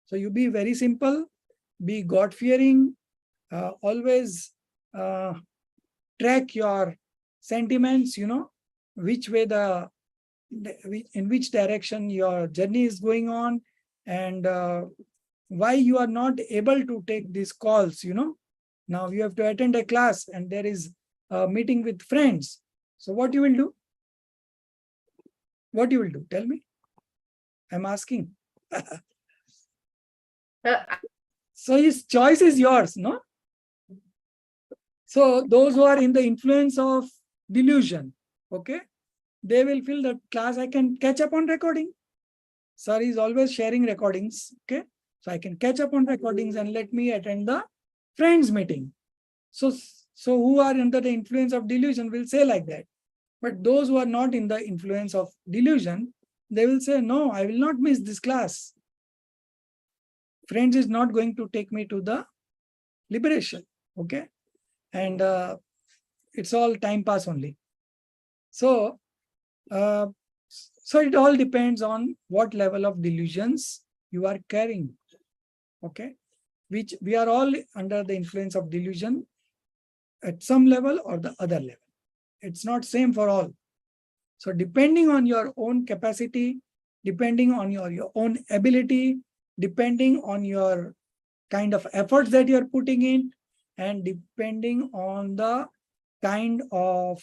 So you be very simple, be God-fearing, always track your sentiments, which way in which direction your journey is going on, and why you are not able to take these calls, Now you have to attend a class and there is a meeting with friends. So what you will do? What you will do? Tell me. I'm asking. So his choice is yours, no? So those who are in the influence of delusion, okay, they will feel that class I can catch up on recording. Sir is always sharing recordings, okay? So I can catch up on recordings and let me attend the friends meeting. So who are under the influence of delusion will say like that. But those who are not in the influence of delusion, they will say, no, I will not miss this class. Friends is not going to take me to the liberation, okay? And it's all time pass only. So it all depends on what level of delusions you are carrying, okay? Which we are all under the influence of delusion at some level or the other level. It's not same for all. So depending on your own capacity, depending on your own ability, depending on your kind of efforts that you're putting in, and depending on the kind of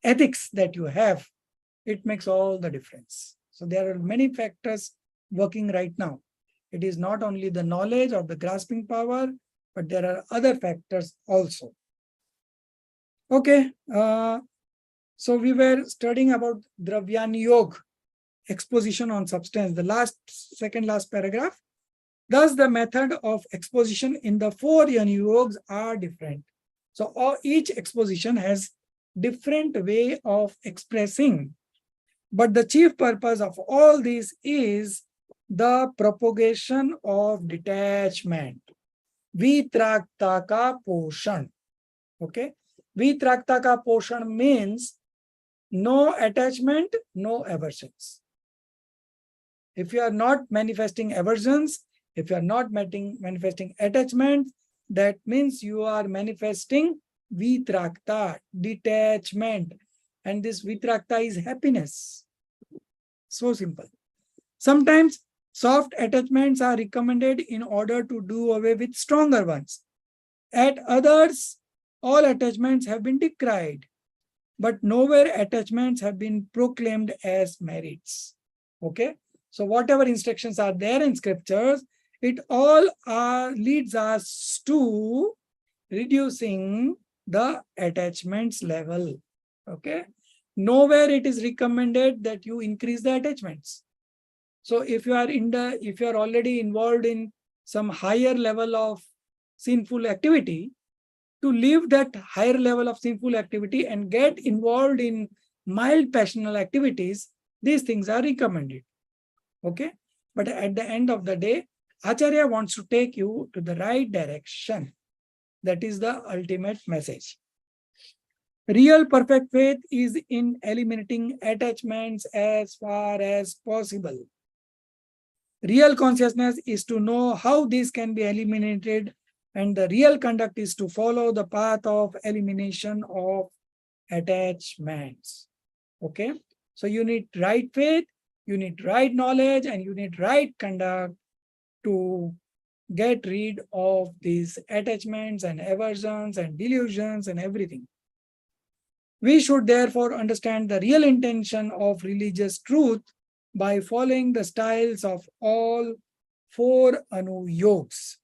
ethics that you have, it makes all the difference. So there are many factors working right now. It is not only the knowledge or the grasping power, but there are other factors also. Okay. So we were studying about Dravyanyog, exposition on substance, the second last paragraph. Thus, the method of exposition in the 4 Yogs are different. So each exposition has different way of expressing. But the chief purpose of all this is the propagation of detachment. Vitrakta ka poshan. Okay. Vitrakta ka poshan means no attachment, no aversions. If you are not manifesting aversions, if you are not manifesting attachment, that means you are manifesting vitrakta, detachment. And this vitrakta is happiness. So simple. Sometimes soft attachments are recommended in order to do away with stronger ones. At others, all attachments have been decried, but nowhere attachments have been proclaimed as merits. Okay. So whatever instructions are there in scriptures, it all leads us to reducing the attachments level. Okay. Nowhere it is recommended that you increase the attachments. So if you are already involved in some higher level of sinful activity, to leave that higher level of sinful activity and get involved in mild passional activities, these things are recommended. Okay. But at the end of the day, Acharya wants to take you to the right direction. That is the ultimate message. Real perfect faith is in eliminating attachments as far as possible. Real consciousness is to know how these can be eliminated, and the real conduct is to follow the path of elimination of attachments. Okay. So you need right faith, you need right knowledge, and you need right conduct to get rid of these attachments and aversions and delusions and everything. We should therefore understand the real intention of religious truth by following the styles of all 4 Yogs.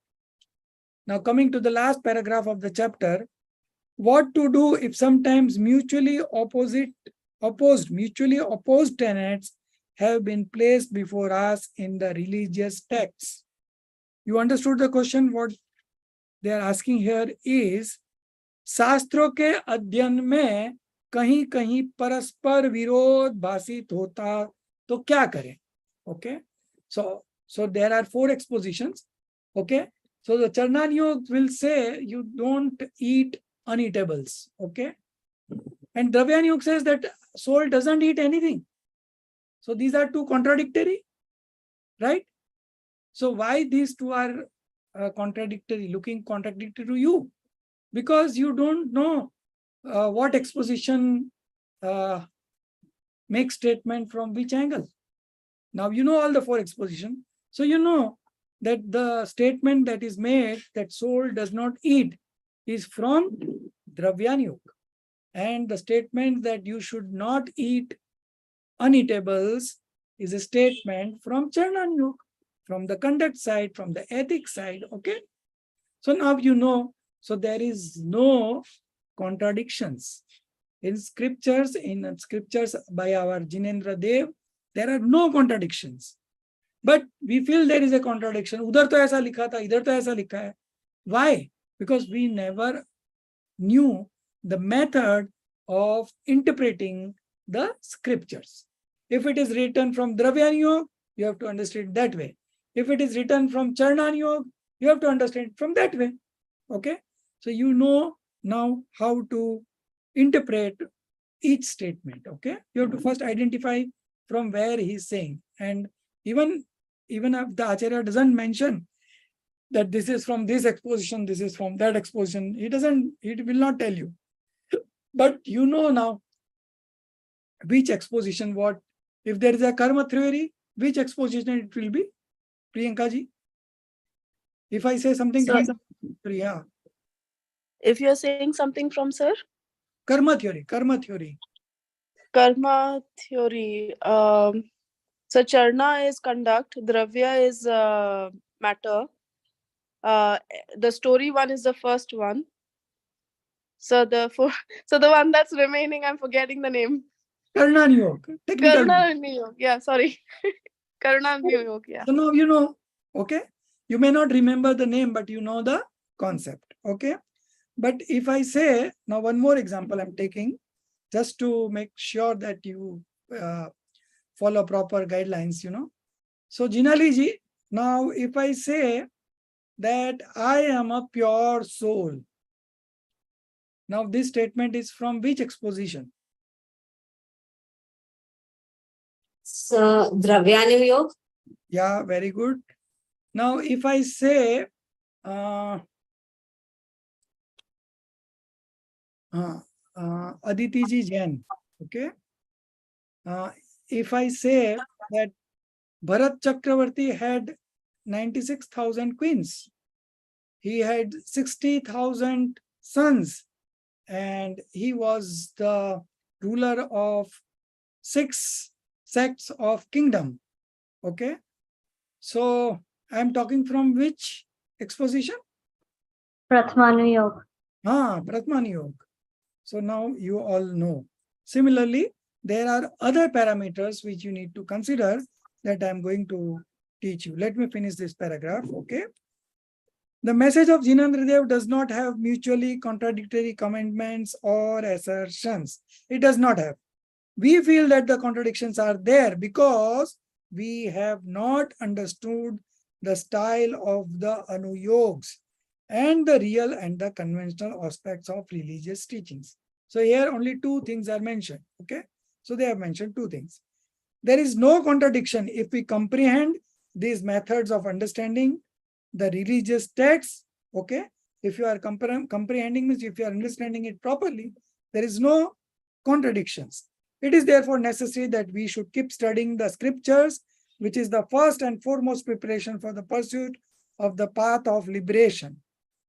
Now coming to the last paragraph of the chapter, what to do if sometimes mutually opposed tenets have been placed before us in the religious texts. You understood the question? What they are asking here is, शास्त्रों के अध्ययन में कहीं कहीं परस्पर विरोध भाषित होता तो क्या करें? Okay. So there are 4 expositions. Okay. So the Charnanyog will say you don't eat uneatables. Okay. And Dravyanyog says that soul doesn't eat anything. So these are 2 contradictory, right? So why these 2 are looking contradictory to you? Because you don't know what exposition makes statement from which angle. Now you know all the 4 exposition. So you know that the statement that is made that soul does not eat is from Dravyanyog. And the statement that you should not eat uneatables is a statement from Charnanyog, from the conduct side, from the ethics side. Okay. So now you know, so there is no contradictions. In scriptures by our Jinendra Dev, there are no contradictions. But we feel there is a contradiction. Udhar to aisa likha tha, idhar to aisa likha hai. Why? Because we never knew the method of interpreting the scriptures. If it is written from Dravyanyog, you have to understand that way. If it is written from Charnanyog, you have to understand from that way. Okay. So you know now how to interpret each statement. Okay. You have to first identify from where he is saying. And even if the Acharya doesn't mention that this is from this exposition, this is from that exposition, he will not tell you. But you know now which exposition, what, if there is a karma theory, which exposition it will be? Priyanka ji? If I say something, Sir. yeah. If you're saying something from sir, Karma theory. karma theory. So Charna is conduct, Dravya is matter. The story one is the first one. So the four, so the one that's remaining, I'm forgetting the name. Karuna Niyog, technical. Karuna Niyog. Yeah, sorry. Karuna Niyog. Yeah. So now you know, okay? You may not remember the name, but you know the concept, okay? But if I say, now one more example I'm taking, just to make sure that you follow proper guidelines, you know. So Jinali ji, now if I say that I am a pure soul, now this statement is from which exposition? So Dravyanu Yoga. Yeah, very good. Now if I say Aditi ji Jain, okay. If I say that Bharat Chakravarti had 96,000 queens, he had 60,000 sons, and he was the ruler of 6 sects of kingdom. Okay. So I'm talking from which exposition? Prathmanu Yoga. Pratmani Yoga. So now you all know. Similarly, there are other parameters which you need to consider that I'm going to teach you. Let me finish this paragraph, okay? The message of Jinendra Dev does not have mutually contradictory commandments or assertions. It does not have. We feel that the contradictions are there because we have not understood the style of the Anuyogs and the real and the conventional aspects of religious teachings. So here only 2 things are mentioned, okay? So they have mentioned 2 things. There is no contradiction if we comprehend these methods of understanding the religious texts, okay? If you are comprehending this, if you are understanding it properly, there is no contradictions. It is therefore necessary that we should keep studying the scriptures, which is the first and foremost preparation for the pursuit of the path of liberation.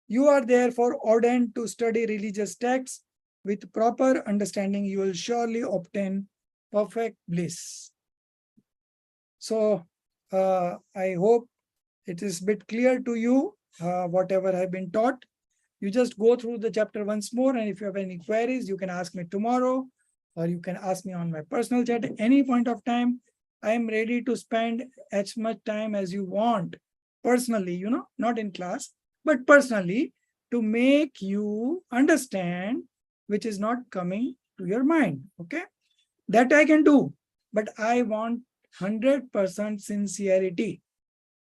You are therefore ordained to study religious texts with proper understanding. You will surely obtain perfect bliss. So I hope it is a bit clear to you, whatever I have been taught. You just go through the chapter once more, and if you have any queries, you can ask me tomorrow, or you can ask me on my personal chat at any point of time. I am ready to spend as much time as you want, personally, you know, not in class, but personally, to make you understand which is not coming to your mind, okay? That I can do, but I want 100% sincerity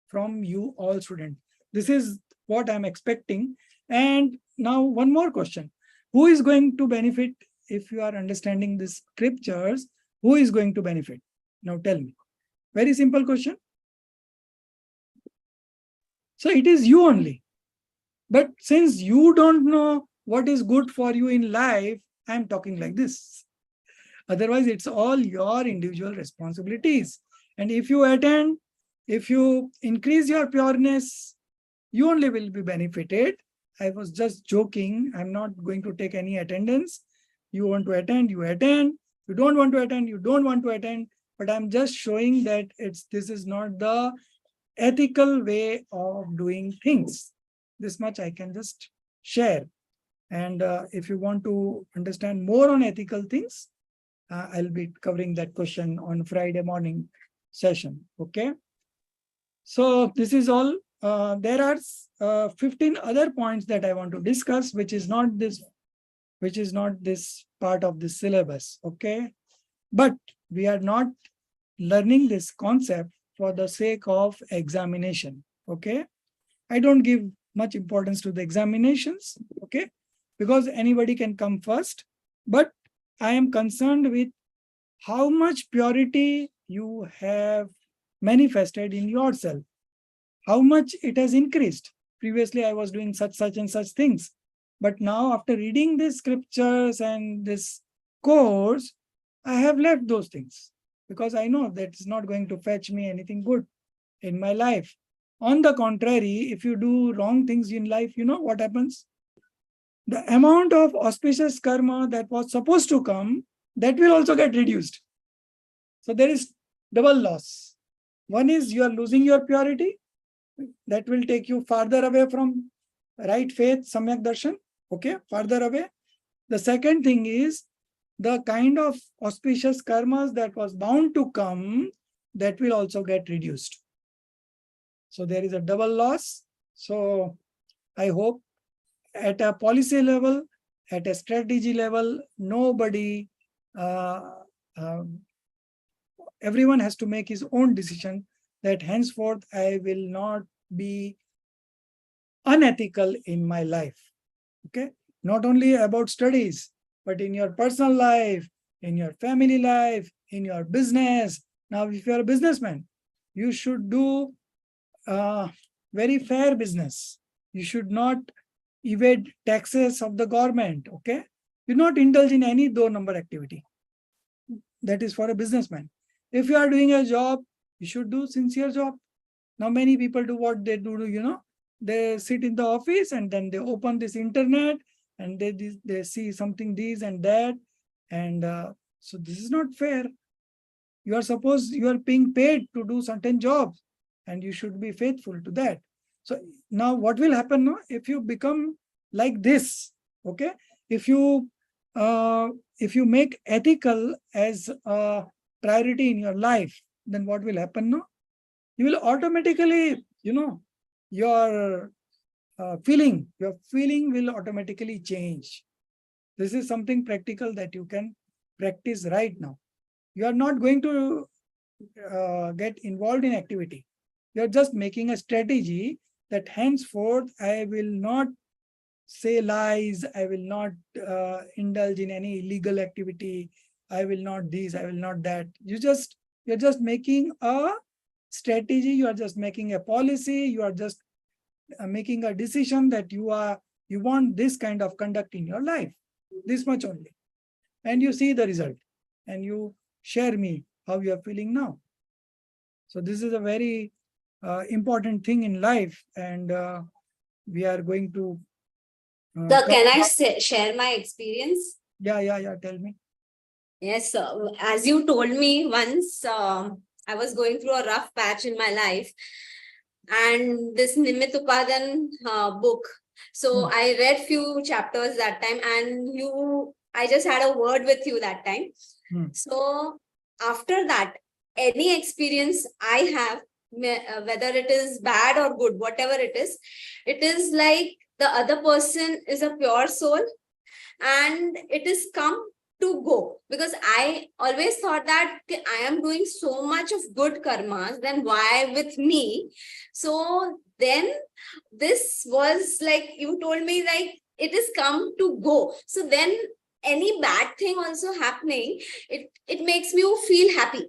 from you all students. This is what I'm expecting. And now one more question. Who is going to benefit if you are understanding the scriptures? Who is going to benefit? Now tell me. Very simple question. So it is you only. But since you don't know what is good for you in life, I'm talking like this. Otherwise, it's all your individual responsibilities. And if you attend, if you increase your pureness, you only will be benefited. I was just joking. I'm not going to take any attendance. You want to attend, you attend. You don't want to attend, you don't want to attend. But I'm just showing that this is not the ethical way of doing things. This much I can just share. And if you want to understand more on ethical things, I'll be covering that question on Friday morning session. Okay. So this is all. There are 15 other points that I want to discuss, which is not this part of the syllabus. Okay. But we are not learning this concept for the sake of examination. Okay. I don't give much importance to the examinations. Okay. Because anybody can come first. But I am concerned with how much purity you have manifested in yourself, how much it has increased. Previously, I was doing such and such things. But now after reading these scriptures and this course, I have left those things because I know that it's not going to fetch me anything good in my life. On the contrary, if you do wrong things in life, you know what happens? The amount of auspicious karma that was supposed to come, that will also get reduced. So there is double loss. One is you are losing your purity. That will take you farther away from right faith, samyak darshan. Okay, farther away. The second thing is the kind of auspicious karmas that was bound to come, that will also get reduced. So there is a double loss. So I hope at a policy level, at a strategy level, nobody, everyone has to make his own decision that henceforth I will not be unethical in my life. Okay, not only about studies, but in your personal life, in your family life, in your business. Now, if you are a businessman, you should do very fair business. You should not evade taxes of the government. Okay, you not indulge in any door number activity. That is for a businessman. If you are doing a job, you should do sincere job. Now, many people do what they do, they sit in the office and then they open this internet and they see something this and that. And so this is not fair. You are being paid to do certain jobs and you should be faithful to that. So now what will happen now if you become like this? Okay, if you make ethical as a priority in your life, then what will happen now? You will automatically, your feeling will automatically change. This is something practical that you can practice right now. You are not going to get involved in activity. You are just making a strategy that henceforth I will not say lies, I will not indulge in any illegal activity, I will not this, I will not that. You're just making a strategy, you are just making a policy, you are just making a decision that you want this kind of conduct in your life, this much only. And you see the result and you share me how you are feeling now. So this is a very important thing in life, and we are going to Can I share my experience? Yeah, tell me. Yes, as you told me once, I was going through a rough patch in my life, and this Nimit Upadan book. So I read few chapters that time, and I just had a word with you that time. So after that, any experience I have, whether it is bad or good, whatever it is like the other person is a pure soul, and it is come to go, because I always thought that I am doing so much of good karmas, then why with me? So then this was like, you told me like it is come to go. So then any bad thing also happening, it makes me feel happy.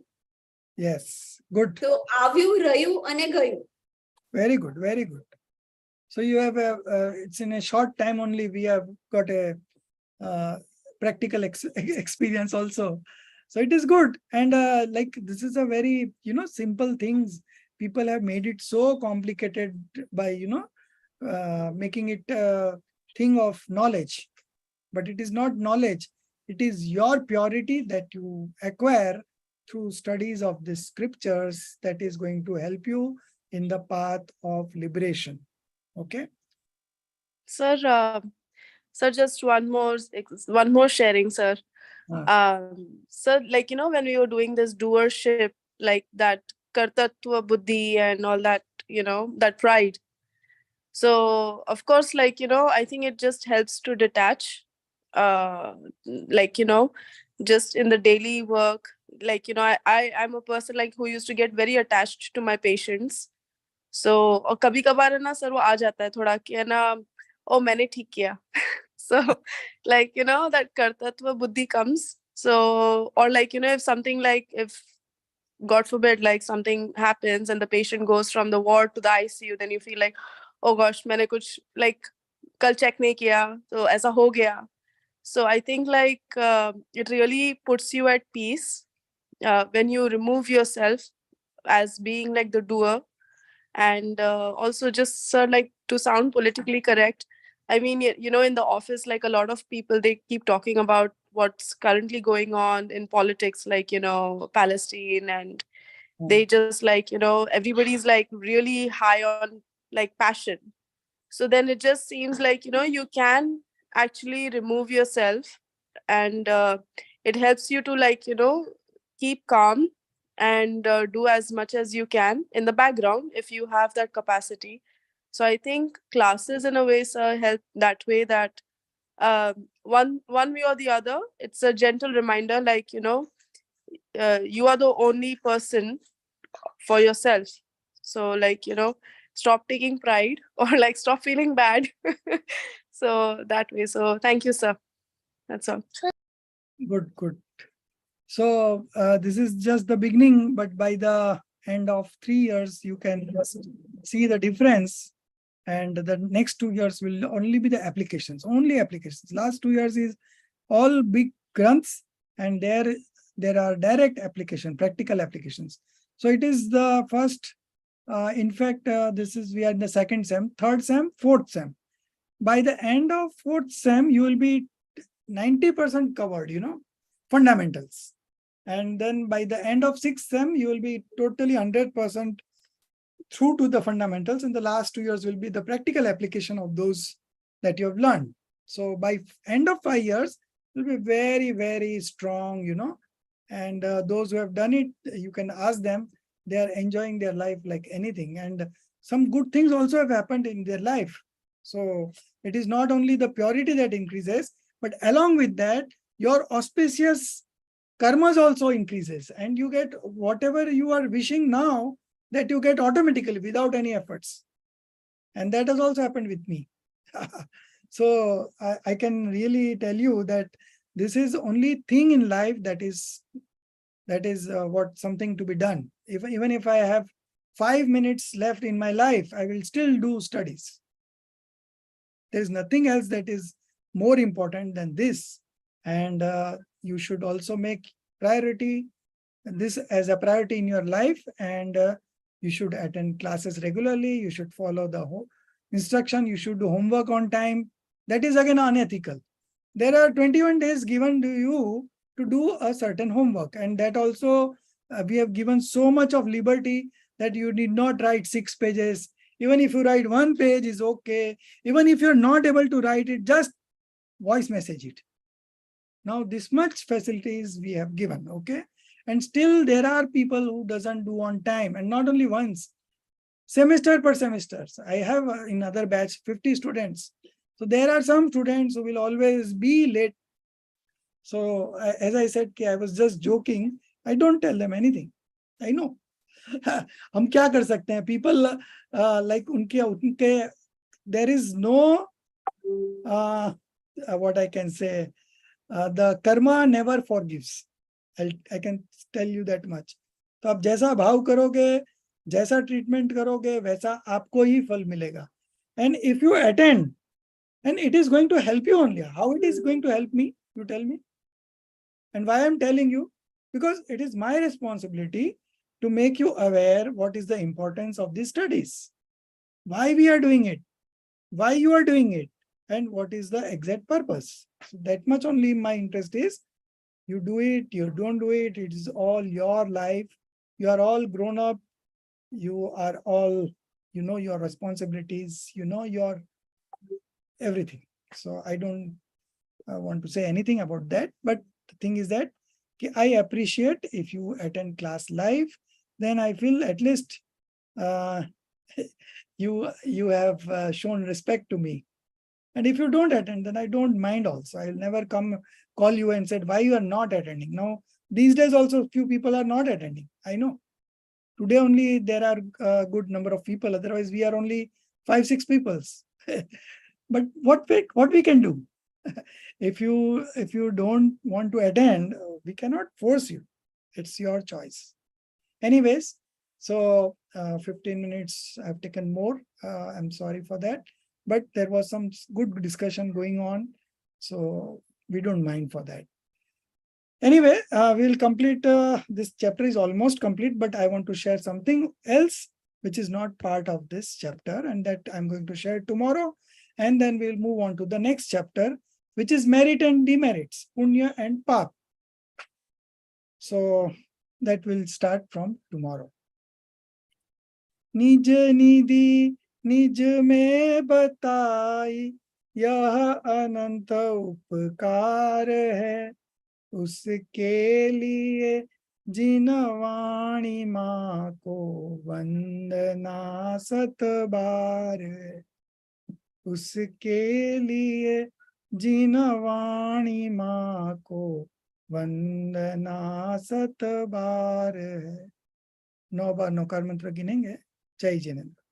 Yes, good. So avyu rayu ane gayu. Very good, very good. So you have it's in a short time only we have got a practical experience also. So it is good. And like this is a very, simple things. People have made it so complicated by, making it a thing of knowledge. But it is not knowledge. It is your purity that you acquire through studies of the scriptures that is going to help you in the path of liberation. Okay. Sir, sir, just one more sharing, sir. Sir, like, when we were doing this doership, like that kartatva buddhi and all that, that pride. So, of course, like, I think it just helps to detach, like, just in the daily work. Like, I'm a person like who used to get very attached to my patients. So, और कभी कभार है ना sir वो आ जाता है थोड़ा कि है ना ओ मैंने ठीक किया. So like that kartatva buddhi comes. So or like if something like if God forbid like something happens and the patient goes from the ward to the ICU, then you feel like oh gosh मैंने कुछ like कल check नहीं किया तो ऐसा हो गया. So I think like it really puts you at peace when you remove yourself as being like the doer. And also just like to sound politically correct, I mean, in the office, like a lot of people, they keep talking about what's currently going on in politics, like, Palestine, and they just like, everybody's like really high on like passion. So then it just seems like, you can actually remove yourself, and it helps you to, like, keep calm and do as much as you can in the background if you have that capacity. So I think classes in a way, sir, help that way, that one way or the other, it's a gentle reminder, like, you are the only person for yourself. So, like, stop taking pride or like stop feeling bad. So that way. So thank you, sir. That's all. Good, good. So this is just the beginning, but by the end of 3 years, you can just see the difference. And the next 2 years will only be the applications, only applications. Last 2 years is all big grants, and there are direct application, practical applications. So it is the first, in fact, we are in the second sem, third sem, fourth sem. By the end of fourth sem, you will be 90% covered, fundamentals. And then by the end of sixth sem, you will be totally 100% through to the fundamentals. And the last 2 years will be the practical application of those that you have learned. So by end of 5 years, you'll be very, very strong, and those who have done it, you can ask them, they are enjoying their life like anything. And some good things also have happened in their life. So it is not only the purity that increases, but along with that, your auspicious karmas also increases, and you get whatever you are wishing now, that you get automatically without any efforts. And that has also happened with me. So I can really tell you that this is only thing in life that is what something to be done. Even if I have 5 minutes left in my life, I will still do studies. There is nothing else that is more important than this. And you should also make priority this as a priority in your life, and you should attend classes regularly. You should follow the instruction. You should do homework on time. That is again unethical. There are 21 days given to you to do a certain homework, and that also we have given so much of liberty that you need not write 6 pages. Even if you write 1 page is okay. Even if you're not able to write it, just voice message it. Now this much facilities we have given, okay? And still there are people who doesn't do on time, and not only once, semester per semester. I have in other batch 50 students. So there are some students who will always be late. So as I said, I was just joking. I don't tell them anything. I know. हम क्या कर सकते हैं? People like उनके there is no what I can say. The karma never forgives. I can tell you that much. तो आप जैसा भाव करोगे, जैसा ट्रीटमेंट करोगे, वैसा आपको ही फल मिलेगा. And if you attend, and it is going to help you only. How it is going to help me? You tell me. And why I'm telling you? Because it is my responsibility to make you aware what is the importance of these studies. Why we are doing it. Why you are doing it. And what is the exact purpose. So that much only my interest is. You do it, you don't do it, it is all your life. You are all grown up. You are all, your responsibilities, your everything. So I don't want to say anything about that. But the thing is that I appreciate if you attend class live, then I feel at least you have shown respect to me. And if you don't attend, then I don't mind also. I'll never call you and said, why you are not attending? Now, these days also few people are not attending. I know. Today only there are a good number of people. Otherwise, we are only 5-6 people. But what we can do? If you don't want to attend, we cannot force you. It's your choice. Anyways, so 15 minutes I've taken more. I'm sorry for that. But there was some good discussion going on, so we don't mind for that. Anyway, we'll complete, this chapter is almost complete, but I want to share something else which is not part of this chapter, and that I'm going to share tomorrow. And then we'll move on to the next chapter, which is merit and demerits, punya and pap. So that will start from tomorrow. Nij nidhi निज में बताई यह अनंत उपकार है उसके लिए जिन वाणी माँ को वंदना 7 बार है। उसके लिए जिन वाणी माँ को वंदना 7 बार है। 9 बार नौकार मंत्र गिनेंगे। जय जिनेन्द्र।